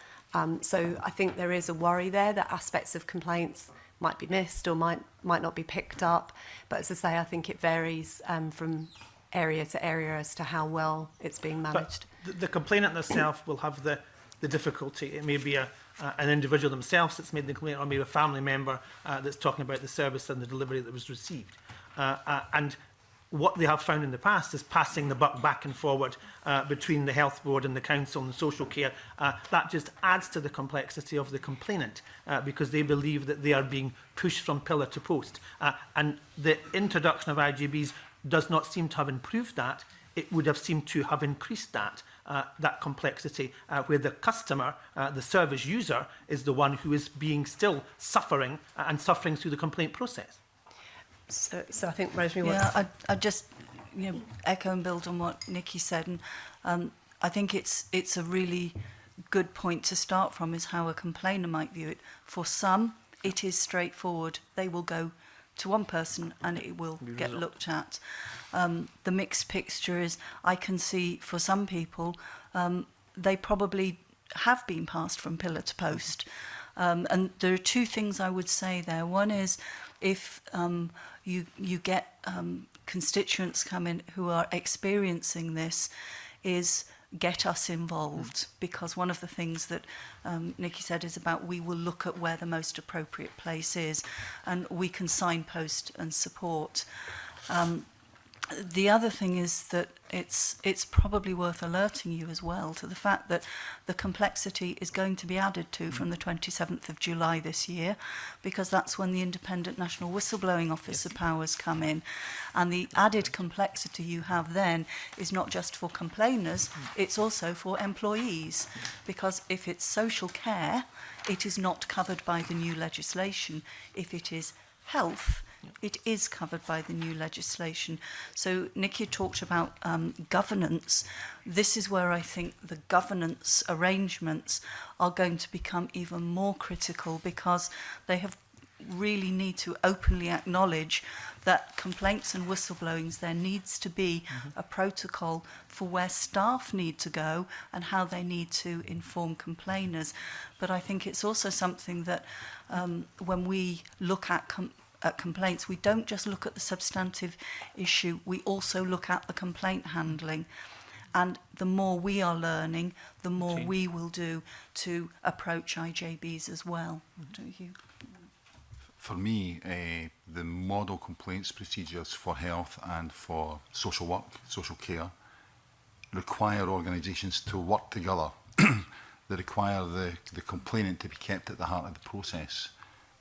So I think there is a worry there that aspects of complaints might be missed or might not be picked up. But as I say, I think it varies from area to area as to how well it's being managed. But the complainant themselves will have the difficulty. It may be an individual themselves that's made the complaint, or maybe a family member that's talking about the service and the delivery that was received. And what they have found in the past is passing the buck back and forward between the health board and the council and social care. That just adds to the complexity of the complainant, because they believe that they are being pushed from pillar to post. And the introduction of IGBs does not seem to have improved that. It would have seemed to have increased that complexity, where the customer, the service user, is the one who is being still suffering and suffering through the complaint process. So I think Rosemary I just echo and build on what Nikki said. And I think it's a really good point to start from, is how a complainer might view it. For some, it is straightforward. They will go to one person and it will get looked at. The mixed picture is, I can see for some people, they probably have been passed from pillar to post. And there are two things I would say there. One is, if you get constituents come in who are experiencing this, is get us involved, because one of the things that Nikki said is about, we will look at where the most appropriate place is and we can signpost and support. The other thing is that it's probably worth alerting you as well to the fact that the complexity is going to be added to from the 27th of July this year, because that's when the Independent National Whistleblowing Officer powers come in. And the added complexity you have then is not just for complainers, it's also for employees. Because if it's social care, it is not covered by the new legislation. If it is health, it is covered by the new legislation. So Nikki talked about governance. This is where I think the governance arrangements are going to become even more critical, because they have really need to openly acknowledge that complaints and whistleblowings, there needs to be a protocol for where staff need to go and how they need to inform complainers. But I think it's also something that when we look at complaints, we don't just look at the substantive issue, we also look at the complaint handling. And the more we are learning, the more we will do to approach IJBs as well. Don't you? For me, the model complaints procedures for health and for social work, social care, require organisations to work together. They require the complainant to be kept at the heart of the process.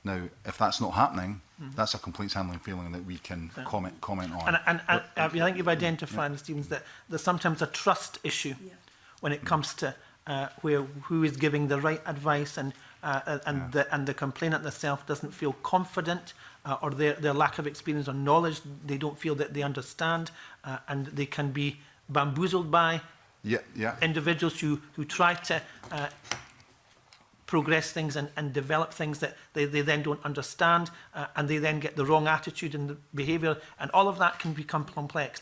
Now, if that's not happening, that's a complaints handling failing that we can comment on. And I think you've identified, Ms. Stevens, that there's sometimes a trust issue when it comes to who is giving the right advice, and the complainant themselves doesn't feel confident, or their lack of experience or knowledge, they don't feel that they understand, and they can be bamboozled by individuals who try to progress things and develop things that they then don't understand, and they then get the wrong attitude and the behaviour, and all of that can become complex.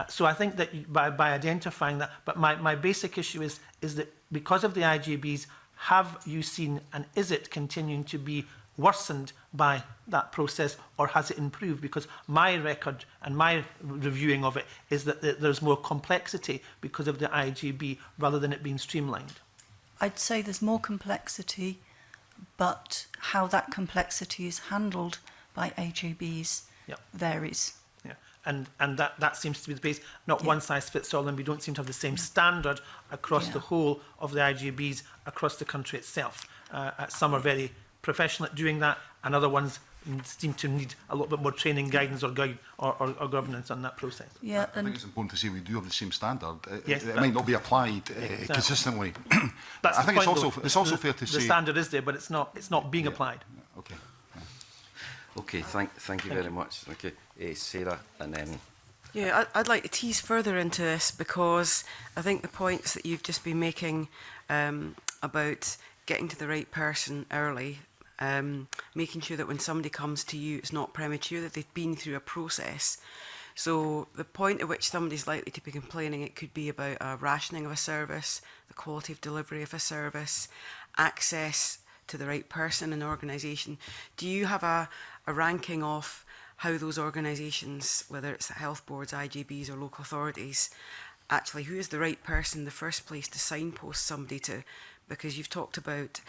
So I think that by identifying that, but my basic issue is that because of the IJBs, have you seen, and is it continuing to be worsened by that process, or has it improved? Because my record and my reviewing of it is that there's more complexity because of the IJB rather than it being streamlined. I'd say there's more complexity, but how that complexity is handled by AJBs varies. Yeah, and that seems to be the case. Not one size fits all, and we don't seem to have the same standard across the whole of the IJBs across the country itself. Some are very professional at doing that, and other ones seem to need a little bit more training, guidance, or governance on that process. Yeah, I think it's important to say we do have the same standard. It might not be applied consistently. That's I think it's also fair to say the standard is there, but it's not being applied. Okay. Okay, thank you very much. Thank you, Sarah, and then. Yeah, I'd like to tease further into this, because I think the points that you've just been making about getting to the right person early, making sure that when somebody comes to you, it's not premature, that they've been through a process. So the point at which somebody's likely to be complaining, it could be about a rationing of a service, the quality of delivery of a service, access to the right person in the organisation. Do you have a ranking of how those organisations, whether it's health boards, IJBs or local authorities, actually who is the right person in the first place to signpost somebody to? Because you've talked about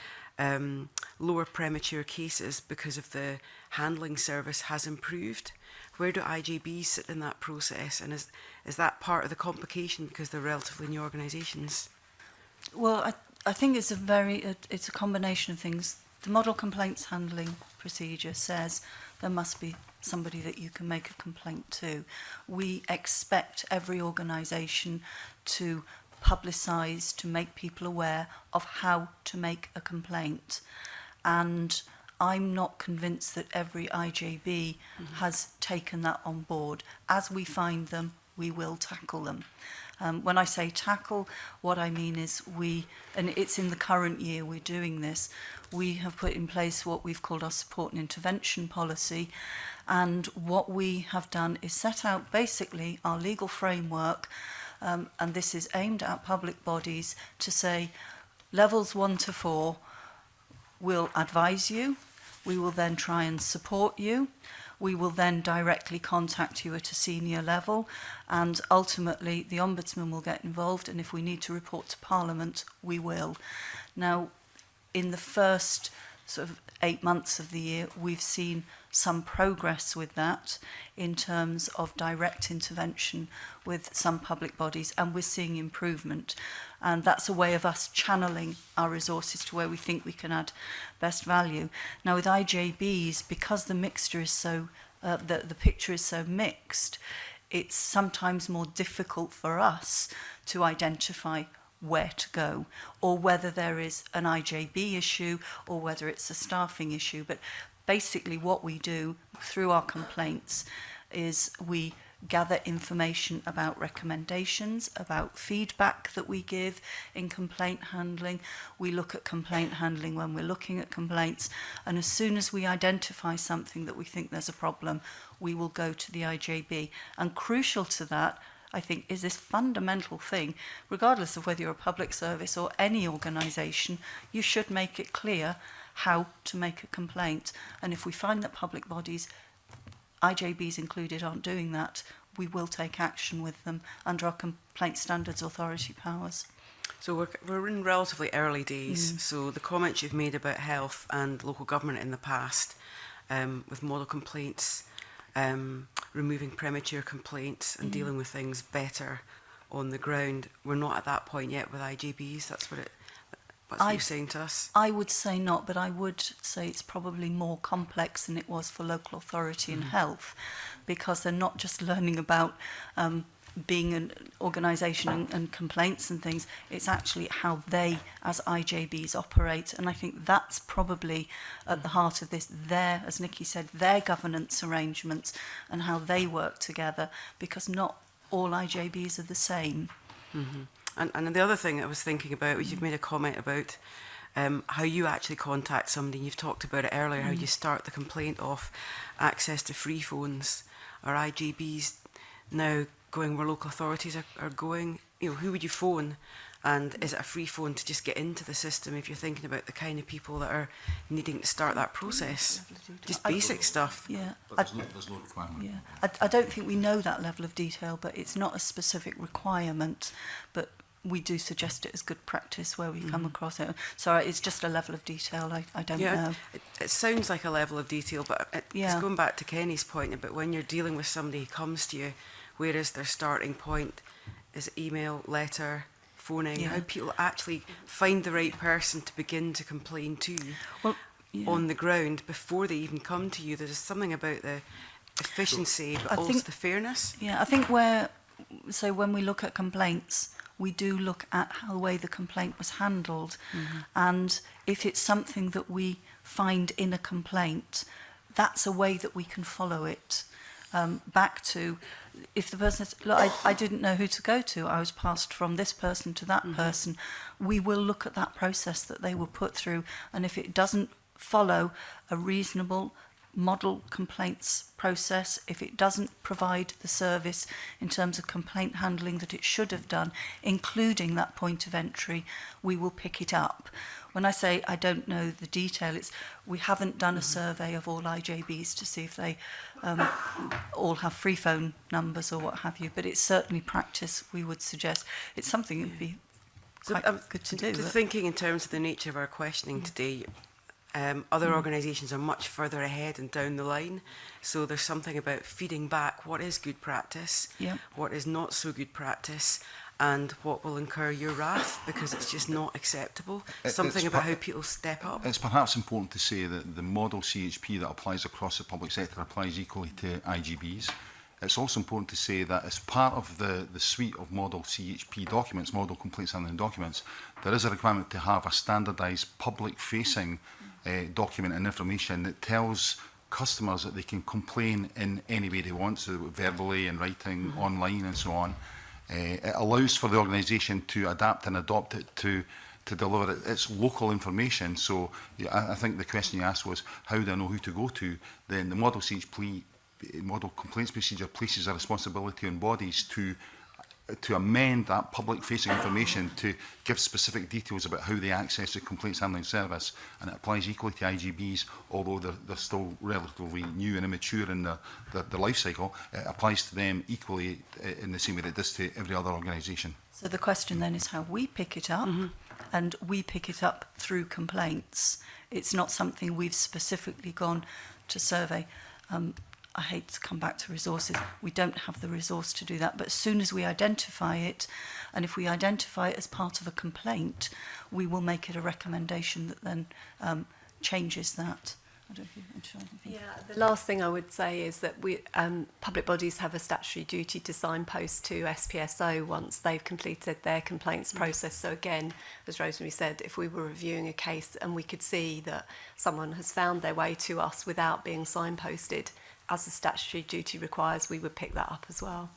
lower premature cases because of the handling service has improved. Where do IJBs sit in that process, and is that part of the complication because they're relatively new organisations? Well, I think it's a combination of things. The model complaints handling procedure says there must be somebody that you can make a complaint to. We expect every organisation to publicise, to make people aware of how to make a complaint. And I'm not convinced that every IJB has taken that on board. As we find them, we will tackle them. When I say tackle, what I mean is and it's in the current year we're doing this, we have put in place what we've called our support and intervention policy. And what we have done is set out basically our legal framework, and this is aimed at public bodies to say levels 1 to 4 will advise you, we will then try and support you, we will then directly contact you at a senior level, and ultimately the Ombudsman will get involved, and if we need to report to Parliament, we will. Now, in the first sort of 8 months of the year, we've seen some progress with that in terms of direct intervention with some public bodies, and we're seeing improvement. And that's a way of us channeling our resources to where we think we can add best value. Now with IJBs, because the mixture is so, the picture is so mixed, it's sometimes more difficult for us to identify where to go, or whether there is an IJB issue, or whether it's a staffing issue. But basically what we do through our complaints is we gather information about recommendations, about feedback that we give in complaint handling. We look at complaint handling when we're looking at complaints, and as soon as we identify something that we think there's a problem, we will go to the IJB. And crucial to that, I think, is this fundamental thing, regardless of whether you're a public service or any organisation, you should make it clear how to make a complaint. And if we find that public bodies, IJBs included, aren't doing that, we will take action with them under our Complaint Standards Authority powers. So we're in relatively early days, so the comments you've made about health and local government in the past, with model complaints, removing premature complaints and dealing with things better on the ground, we're not at that point yet with IJBs. That's what you're saying to us? I would say not, but I would say it's probably more complex than it was for local authority and health, because they're not just learning about being an organisation and complaints and things. It's actually how they, as IJBs, operate. And I think that's probably at the heart of this, as Nikki said, their governance arrangements and how they work together, because not all IJBs are the same. And the other thing I was thinking about was you've made a comment about how you actually contact somebody. You've talked about it earlier, how you start the complaint off, access to free phones. Are IJBs now going where local authorities are going? You know, who would you phone? And is it a free phone to just get into the system if you're thinking about the kind of people that are needing to start that process? Just basic stuff. Yeah. But there's no requirement. Yeah. I don't think we know that level of detail, but it's not a specific requirement. But we do suggest it as good practice where we come across it. So it's just a level of detail I don't know. It sounds like a level of detail, but it's going back to Kenny's point about when you're dealing with somebody who comes to you, where is their starting point? Is it email, letter, phoning? How people actually find the right person to begin to complain to on the ground before they even come to you. There's something about the efficiency, but also the fairness. Yeah, I think when we look at complaints, we do look at how the way the complaint was handled. And if it's something that we find in a complaint, that's a way that we can follow it. Back to, if the person says, look, I didn't know who to go to, I was passed from this person to that person, we will look at that process that they were put through, and if it doesn't follow a reasonable model complaints process, if it doesn't provide the service in terms of complaint handling that it should have done, including that point of entry, we will pick it up. When I say I don't know the detail, it's we haven't done a survey of all IJBs to see if they all have free phone numbers or what have you, but it's certainly practice we would suggest. It's something that would be quite good to do. Thinking in terms of the nature of our questioning today, other organisations are much further ahead and down the line. So there's something about feeding back what is good practice, what is not so good practice, and what will incur your wrath because it's just not acceptable. Something about how people step up. It's perhaps important to say that the model CHP that applies across the public sector applies equally to IGBs. It's also important to say that as part of the suite of model CHP documents, model complaints handling documents, there is a requirement to have a standardised public-facing document and information that tells customers that they can complain in any way they want, so verbally, in writing, online and so on. It allows for the organisation to adapt and adopt it to deliver its local information. So yeah, I think the question you asked was, how do I know who to go to? Then the model complaints procedure places a responsibility on bodies to amend that public-facing information to give specific details about how they access the complaints handling service, and it applies equally to IGBs, although they're still relatively new and immature in their life cycle. It applies to them equally in the same way it does to every other organisation. So the question then is how we pick it up, and we pick it up through complaints. It's not something we've specifically gone to survey. I hate to come back to resources. We don't have the resource to do that. But as soon as we identify it, and if we identify it as part of a complaint, we will make it a recommendation that then changes that. I don't know if you want to add anything. Yeah, the last thing I would say is that public bodies have a statutory duty to signpost to SPSO once they've completed their complaints process. So again, as Rosemary said, if we were reviewing a case and we could see that someone has found their way to us without being signposted, as the statutory duty requires, we would pick that up as well.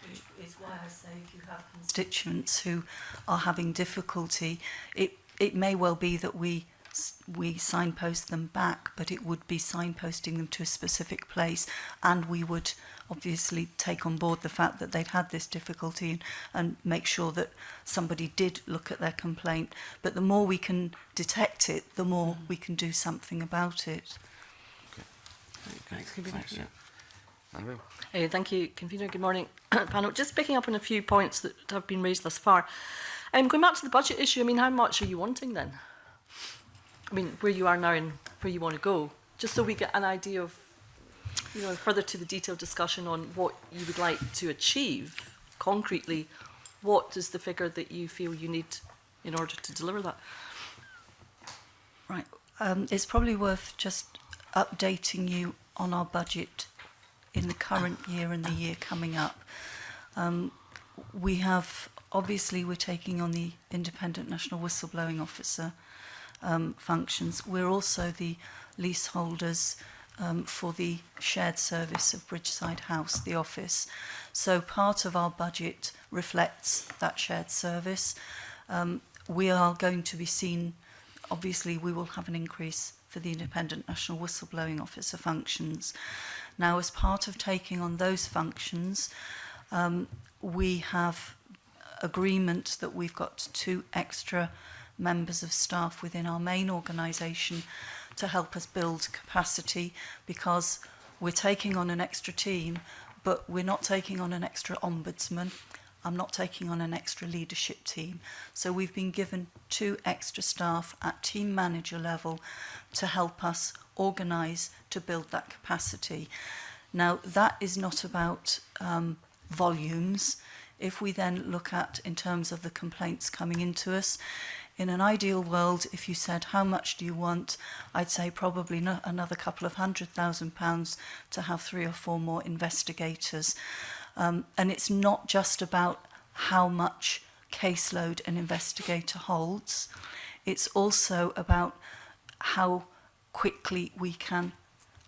Which is why I say if you have constituents who are having difficulty, it may well be that we signpost them back, but it would be signposting them to a specific place, and we would obviously take on board the fact that they've had this difficulty and make sure that somebody did look at their complaint. But the more we can detect it, the more we can do something about it. Thanks. Thank you, Convener. Good morning, panel. Just picking up on a few points that have been raised thus far. Going back to the budget issue, I mean, how much are you wanting then? I mean, where you are now and where you want to go, just so we get an idea of, you know, further to the detailed discussion on what you would like to achieve concretely. What is the figure that you feel you need in order to deliver that? Right. It's probably worth just updating you on our budget in the current year and the year coming up. We have, obviously, we're taking on the Independent National Whistleblowing Officer functions. We're also the leaseholders for the shared service of Bridgeside House, the office. So part of our budget reflects that shared service. We are going to be seen, obviously we will have an increase for the Independent National Whistleblowing Officer functions. Now, as part of taking on those functions, we have agreement that we've got 2 extra members of staff within our main organisation to help us build capacity, because we're taking on an extra team, but we're not taking on an extra ombudsman. I'm not taking on an extra leadership team. So we've been given 2 extra staff at team manager level to help us organise to build that capacity. Now, that is not about volumes. If we then look at, in terms of the complaints coming into us, in an ideal world, if you said, how much do you want? I'd say probably another couple of £100,000 to have 3 or 4 more investigators. And it's not just about how much caseload an investigator holds. It's also about how quickly we can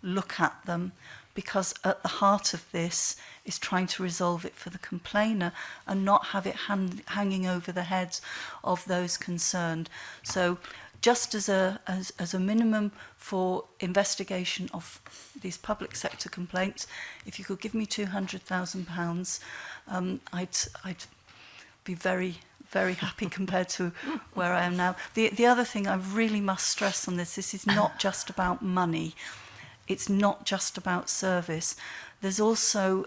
look at them, because at the heart of this is trying to resolve it for the complainer and not have it hanging over the heads of those concerned. So just as a minimum for investigation of these public sector complaints, if you could give me £200,000, I'd be very, very happy compared to where I am now. The other thing I really must stress on this is not just about money. It's not just about service. There's also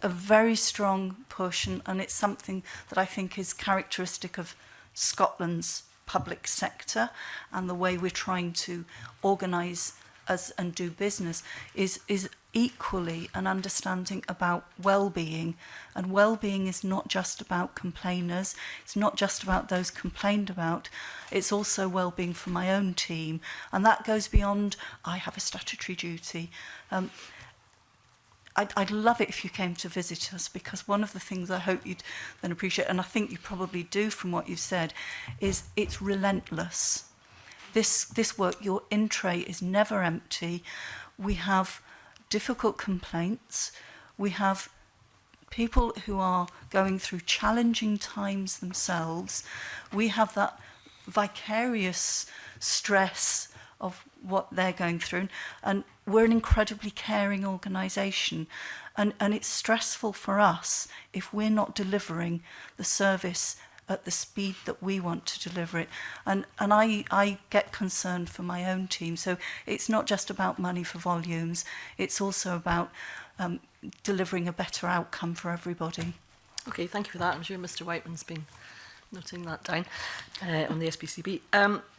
a very strong push, and it's something that I think is characteristic of Scotland's public sector and the way we're trying to organise us and do business, is equally an understanding about well-being. And well-being is not just about complainers, it's not just about those complained about, it's also well-being for my own team. And that goes beyond, I have a statutory duty. I'd love it if you came to visit us, because one of the things I hope you'd then appreciate, and I think you probably do from what you've said, is it's relentless. This work, your in-tray is never empty. We have difficult complaints. We have people who are going through challenging times themselves, we have that vicarious stress of what they're going through. And we're an incredibly caring organisation. And it's stressful for us if we're not delivering the service at the speed that we want to deliver it. And I get concerned for my own team. So it's not just about money for volumes, it's also about delivering a better outcome for everybody. Okay, thank you for that. I'm sure Mr Whiteman's been noting that down on the SPCB.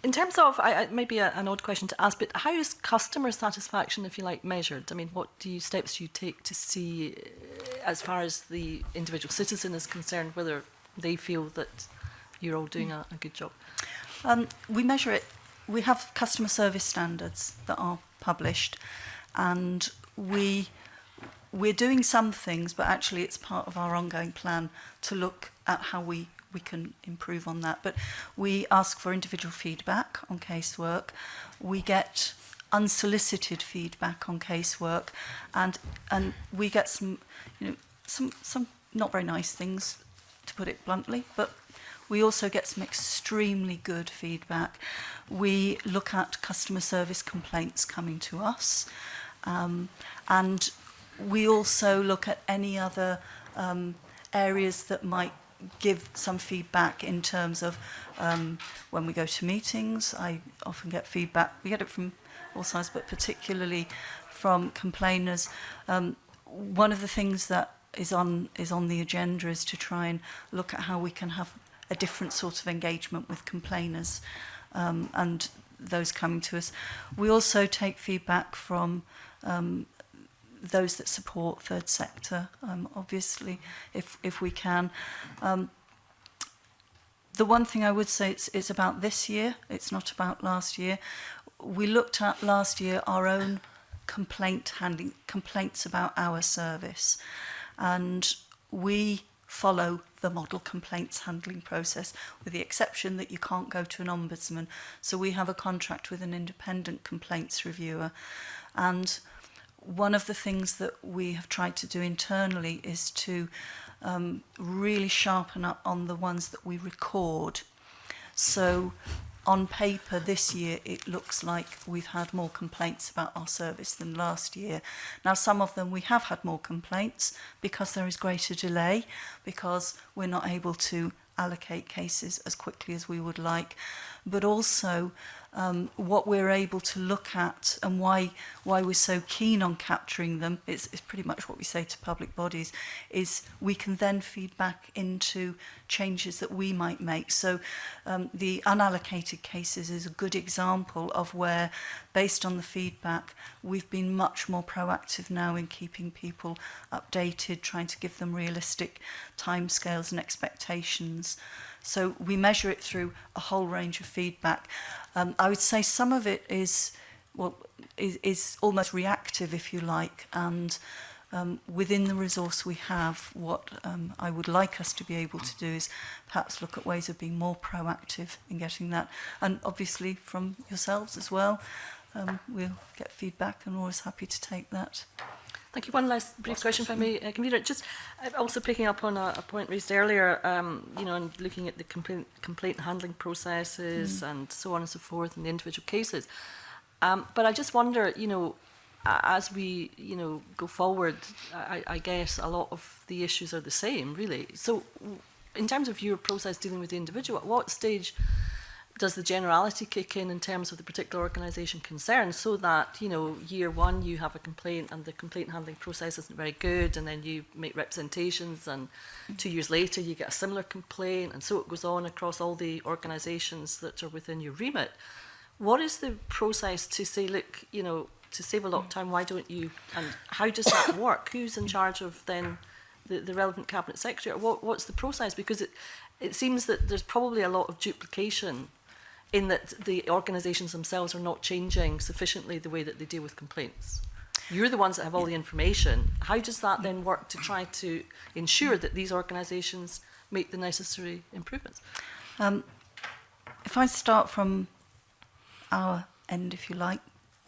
In terms of, maybe an odd question to ask, but how is customer satisfaction, if you like, measured? I mean, what steps do you take to see, as far as the individual citizen is concerned, whether they feel that you're all doing a good job? We measure it. We have customer service standards that are published, and we're doing some things, but actually it's part of our ongoing plan to look at how we can improve on that. But we ask for individual feedback on casework. We get unsolicited feedback on casework, and we get some not very nice things, to put it bluntly, but we also get some extremely good feedback. We look at customer service complaints coming to us, and we also look at any other areas that might give some feedback in terms of when we go to meetings. I often get feedback. We get it from all sides, but particularly from complainers. One of the things that is on the agenda is to try and look at how we can have a different sort of engagement with complainers and those coming to us. We also take feedback from those that support third sector, obviously, if we can. The one thing I would say, it's about this year, it's not about last year. We looked at last year our own complaints about our service, and we follow the model complaints handling process, with the exception that you can't go to an ombudsman. So we have a contract with an independent complaints reviewer, and one of the things that we have tried to do internally is to really sharpen up on the ones that we record. So on paper this year, it looks like we've had more complaints about our service than last year. Now, some of them we have had more complaints because there is greater delay, because we're not able to allocate cases as quickly as we would like, but also what we're able to look at and why we're so keen on capturing them, it's pretty much what we say to public bodies, is we can then feed back into changes that we might make. So the unallocated cases is a good example of where, based on the feedback, we've been much more proactive now in keeping people updated, trying to give them realistic timescales and expectations. So we measure it through a whole range of feedback. I would say some of it is almost reactive, if you like, and within the resource we have, what I would like us to be able to do is perhaps look at ways of being more proactive in getting that. And obviously from yourselves as well, we'll get feedback, and we're always happy to take that. Thank you. One last brief question, if I may, Convener. Just also picking up on a point raised earlier, and looking at the complaint handling processes and so on and so forth in the individual cases. But I just wonder, as we, go forward, I guess a lot of the issues are the same, really. So in terms of your process dealing with the individual, at what stage does the generality kick in terms of the particular organisation concerned, so that, year one you have a complaint and the complaint handling process isn't very good, and then you make representations, and 2 years later you get a similar complaint, and so it goes on across all the organisations that are within your remit. What is the process to say, look, to save a lot of time, why don't you, and how does that work? Who's in charge of then the relevant cabinet secretary? What's the process? Because it seems that there's probably a lot of duplication in that the organisations themselves are not changing sufficiently the way that they deal with complaints. You're the ones that have all the information. How does that then work to try to ensure that these organisations make the necessary improvements? If I start from our end, if you like,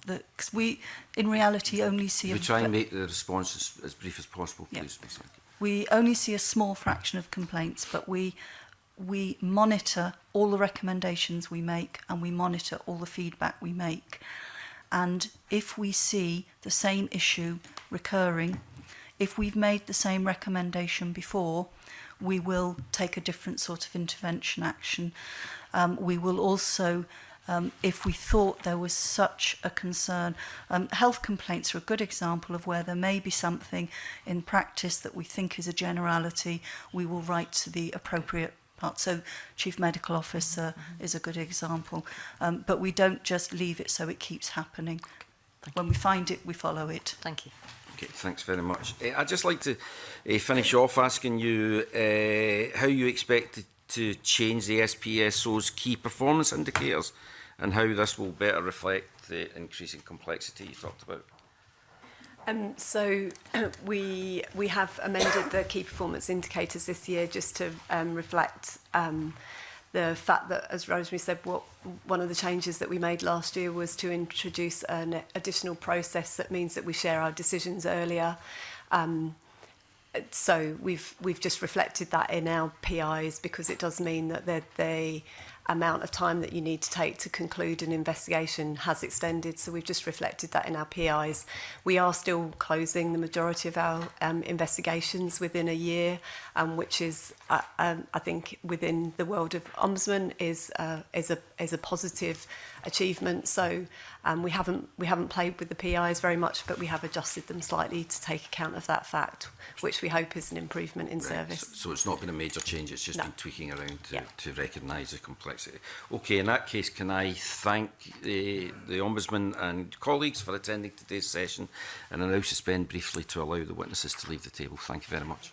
because we, in reality, only see... We try and make the response as brief as possible, please. Yeah. we only see a small fraction of complaints, but we monitor all the recommendations we make, and we monitor all the feedback we make. And if we see the same issue recurring, if we've made the same recommendation before, we will take a different sort of intervention action. We will also, if we thought there was such a concern, health complaints are a good example of where there may be something in practice that we think is a generality. We will write to the appropriate part. So Chief Medical Officer is a good example. But we don't just leave it so it keeps happening. When we find it, we follow it. Thank you. Okay, thanks very much. I'd just like to finish off asking you how you expect to change the SPSO's key performance indicators and how this will better reflect the increasing complexity you talked about. So we have amended the key performance indicators this year just to reflect the fact that, as Rosemary said, one of the changes that we made last year was to introduce an additional process that means that we share our decisions earlier. So we've just reflected that in our PIs, because it does mean that the amount of time that you need to take to conclude an investigation has extended. So we've just reflected that in our PIs. We are still closing the majority of our investigations within a year, which is, I think, within the world of Ombudsman is a positive achievement. So we haven't played with the PIs very much, but we have adjusted them slightly to take account of that fact, which we hope is an improvement in service. So it's not been a major change, it's just No. been tweaking around Yeah. to recognise the complexity. Okay, in that case, can I thank the Ombudsman and colleagues for attending today's session, and I now suspend briefly to allow the witnesses to leave the table. Thank you very much.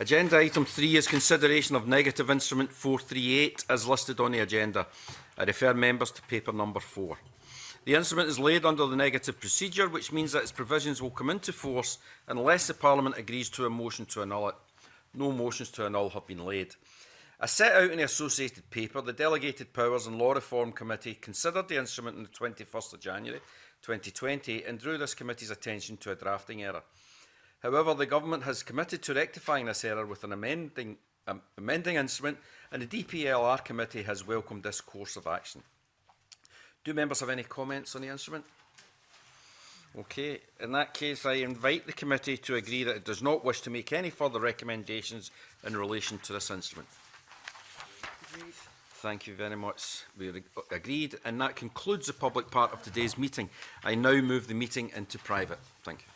Agenda item 3 is consideration of negative instrument 438 as listed on the agenda. I refer members to paper number 4. The instrument is laid under the negative procedure, which means that its provisions will come into force unless the Parliament agrees to a motion to annul it. No motions to annul have been laid. As set out in the associated paper, the Delegated Powers and Law Reform Committee considered the instrument on the 21st of January 2020 and drew this committee's attention to a drafting error. However, the Government has committed to rectifying this error with an amending instrument, and the DPLR Committee has welcomed this course of action. Do members have any comments on the instrument? Okay, in that case, I invite the committee to agree that it does not wish to make any further recommendations in relation to this instrument. Agreed. Thank you very much. We agreed, and that concludes the public part of today's meeting. I now move the meeting into private. Thank you.